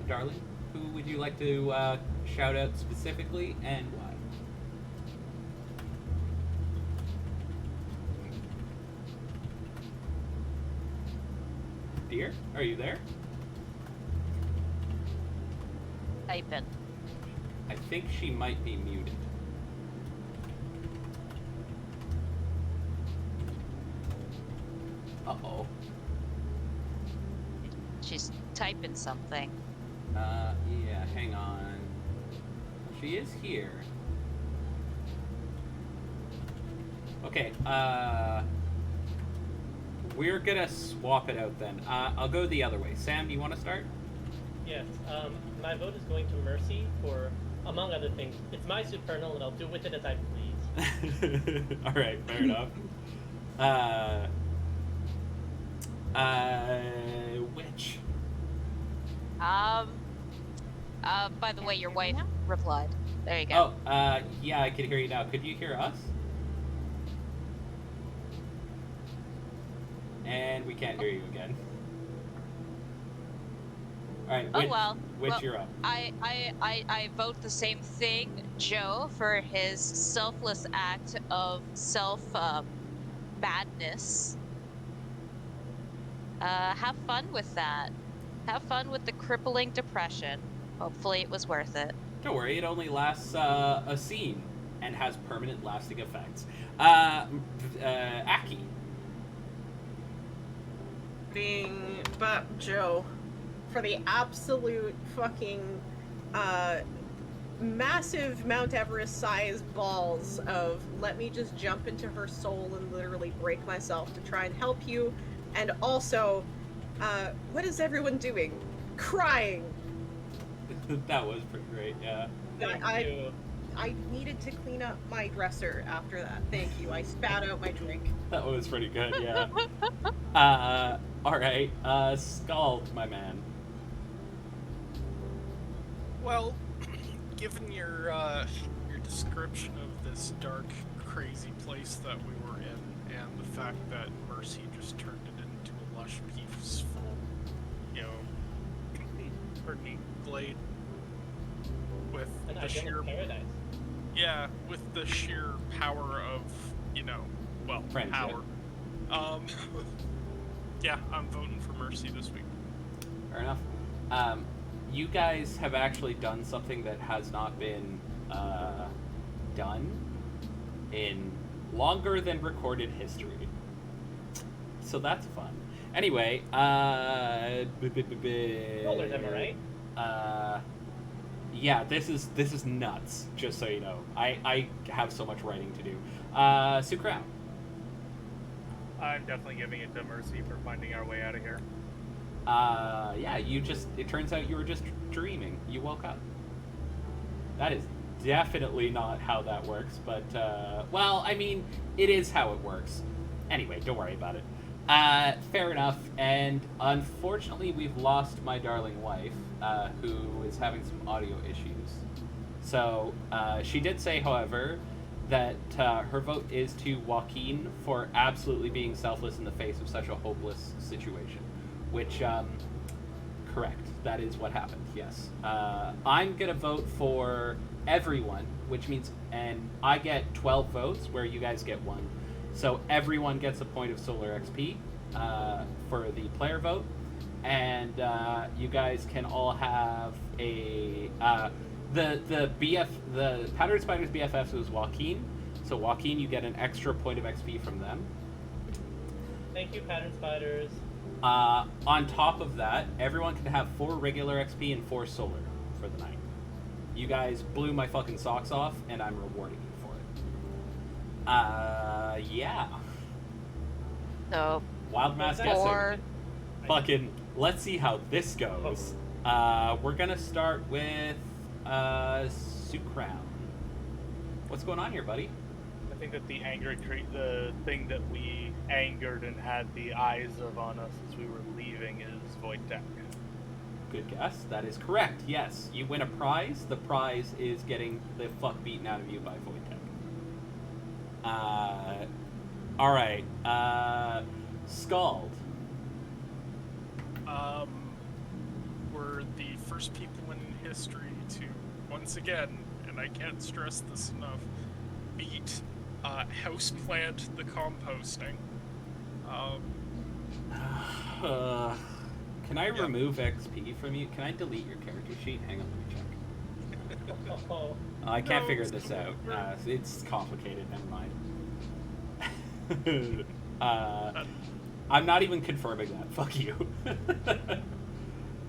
Darling, who would you like to shout out specifically and why? Dear, are you there? Type in. I think she might be muted. Uh-oh. She's typing something. Yeah, hang on. She is here. Okay, we're gonna swap it out then. I'll go the other way. Sam, do you want to start? Yes, my vote is going to Mercy for, among other things, it's my supernal and I'll do with it as I please. Alright, fair enough. Which? By the way, your wife replied. There you go. Oh, yeah, I can hear you now. Could you hear us? And we can't hear you again. Alright, which you're up. I vote the same thing, Joe, for his selfless act of madness. Have fun with that. Have fun with the crippling depression. Hopefully it was worth it. Don't worry, it only lasts a scene and has permanent lasting effects. Aki. But Joe, for the absolute fucking massive Mount Everest sized balls of let me just jump into her soul and literally break myself to try and help you, and also what is everyone doing? Crying. That was pretty great, yeah. Thank you. I needed to clean up my dresser after that. Thank you. I spat out my drink. That was pretty good, yeah. Alright, Scald, my man. Well, given your description of this dark, crazy place that we were in, and the fact that Mercy just turned it into a lush, peaceful, pretty glade with An the sheer idyllic paradise. Yeah, with the sheer power of, Friendship. power. Yeah, I'm voting for Mercy this week. Fair enough. You guys have actually done something that has not been done in longer than recorded history. So that's fun. Anyway, Rollers, am I right? yeah, this is nuts, just so you know. I have so much writing to do. Sukram. I'm definitely giving it to Mercy for finding our way out of here. Yeah, it turns out you were just dreaming. You woke up. That is definitely not how that works, but, well, I mean, it is how it works. Anyway, don't worry about it. Fair enough, and unfortunately we've lost my darling wife, who is having some audio issues. So, she did say, however, that her vote is to Joaquin for absolutely being selfless in the face of such a hopeless situation. Which, correct. That is what happened, yes. I'm gonna vote for everyone, which means, and I get 12 votes, where you guys get 1. So everyone gets a point of solar XP for the player vote, and you guys can all have a the Pattern Spiders BFFs was Joaquin, so Joaquin, you get an extra point of XP from them. Thank you, Pattern Spiders. On top of that, everyone can have 4 regular XP and 4 solar for the night. You guys blew my fucking socks off, and I'm rewarding you for it. Yeah. So, Wild mass guessing. or Fucking, let's see how this goes. We're gonna start with Sukrown. What's going on here, buddy? I think that the thing that we angered and had the eyes of on us as we were leaving is Wojtek. Good guess. That is correct. Yes, you win a prize. The prize is getting the fuck beaten out of you by Wojtek. All right. Scald. We're the first people in history to, once again, and I can't stress this enough, beat houseplant the composting. Can I remove XP from you? Can I delete your character sheet? Hang on, let me check. Oh, I can't No, figure it's this not out. over. It's complicated. Never mind. I'm not even confirming that. Fuck you.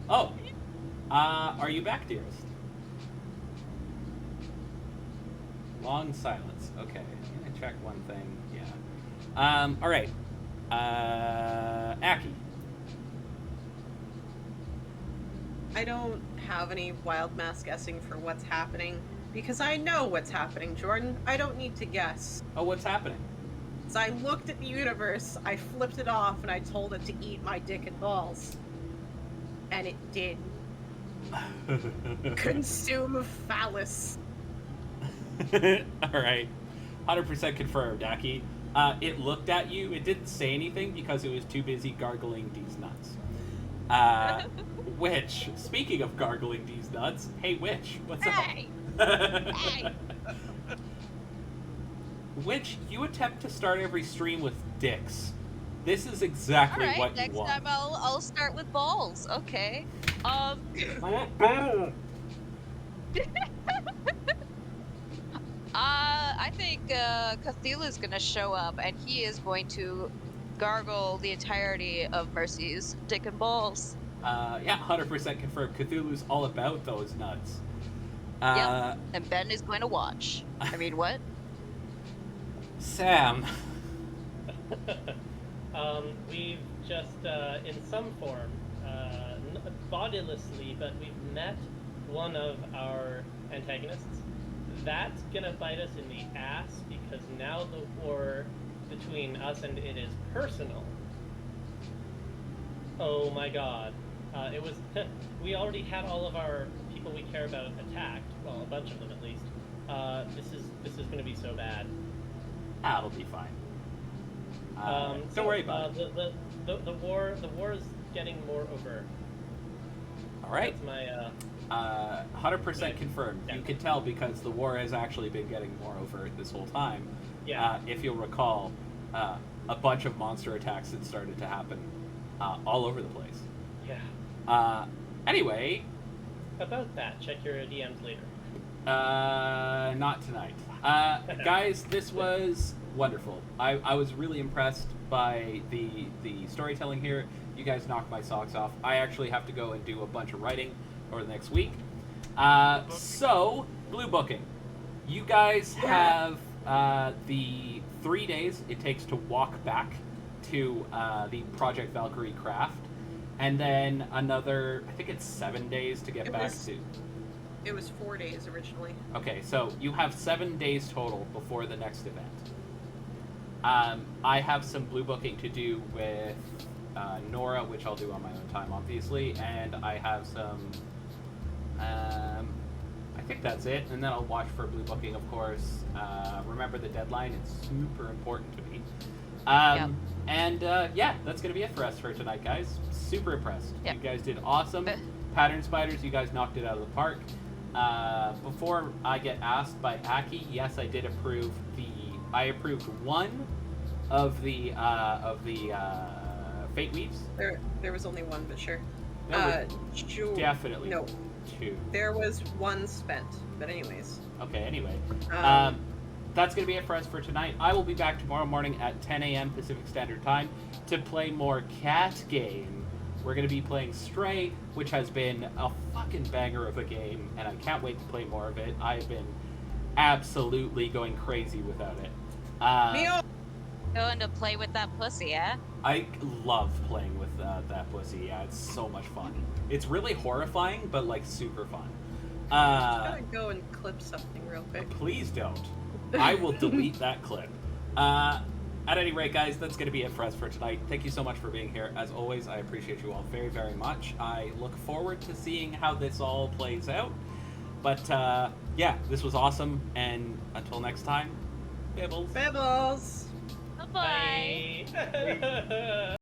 Oh. Are you back, dearest? Long silence. Okay. I'm gonna check one thing. Yeah. All right. Aki. I don't have any wild mass guessing for what's happening because I know what's happening, Jordan. I don't need to guess. Oh, what's happening? As I looked at the universe, I flipped it off and I told it to eat my dick and balls. And it did. Consume phallus. All right. 100% confirmed, Aki. It looked at you. It didn't say anything because it was too busy gargling these nuts. Witch, speaking of gargling these nuts, hey, Witch, what's Hey! up? Hey! Witch, you attempt to start every stream with dicks. This is exactly Alright, what you next want. time I'll start with balls. Okay. I think Cthulhu's gonna show up and he is going to gargle the entirety of Mercy's dick and balls. Yeah, 100% confirmed. Cthulhu's all about those nuts. Yep. And Ben is going to watch. I mean, what? Sam. We've just, in some form, bodilessly, but we've met one of our antagonists. That's gonna bite us in the ass because now the war between us and it is personal. Oh my god. It was. We already had all of our people we care about attacked. Well, a bunch of them at least. This is gonna be so bad. That'll be fine. So, don't worry about it. The war is getting more overt. All right. That's my 100% confirmed. Yeah. You can tell because the war has actually been getting more overt this whole time. yeah. If you'll recall, a bunch of monster attacks had started to happen all over the place. Yeah. Anyway, About that, check your DMs later. not tonight. Guys, this was wonderful. I was really impressed by the storytelling here. You guys knocked my socks off. I actually have to go and do a bunch of writing over the next week. So, blue booking. You guys have the 3 days it takes to walk back to the Project Valkyrie craft, and then another, I think it's 7 days to get back to. It was 4 days originally. Okay, so you have 7 days total before the next event. I have some blue booking to do with Nora, which I'll do on my own time, obviously, and I have some. I think that's it, and then I'll watch for blue booking, of course. Remember the deadline; it's super important to me. Yep. And yeah, that's gonna be it for us for tonight, guys. Super impressed. Yep. You guys did awesome. Pattern Spiders, you guys knocked it out of the park. Before I get asked by Aki, yes, I did approve I approved one of the Fate Weaves. There was only one, but sure. There definitely No, two. there was one spent. But anyways. Okay, anyway. Um, That's going to be it for us for tonight. I will be back tomorrow morning at 10 a.m. Pacific Standard Time to play more Cat Game We're going to be playing Stray, which has been a fucking banger of a game, and I can't wait to play more of it. I've been absolutely going crazy without it. Going to play with that pussy, eh? I love playing with that pussy. Yeah, it's so much fun. It's really horrifying, but like super fun. I'm gonna go and clip something real quick. Please don't. I will delete that clip. At any rate, guys, that's going to be it for us for tonight. Thank you so much for being here. As always, I appreciate you all very, very much. I look forward to seeing how this all plays out. But, yeah, this was awesome. And until next time, Bibbles. Bibbles! Bye-bye. Bye.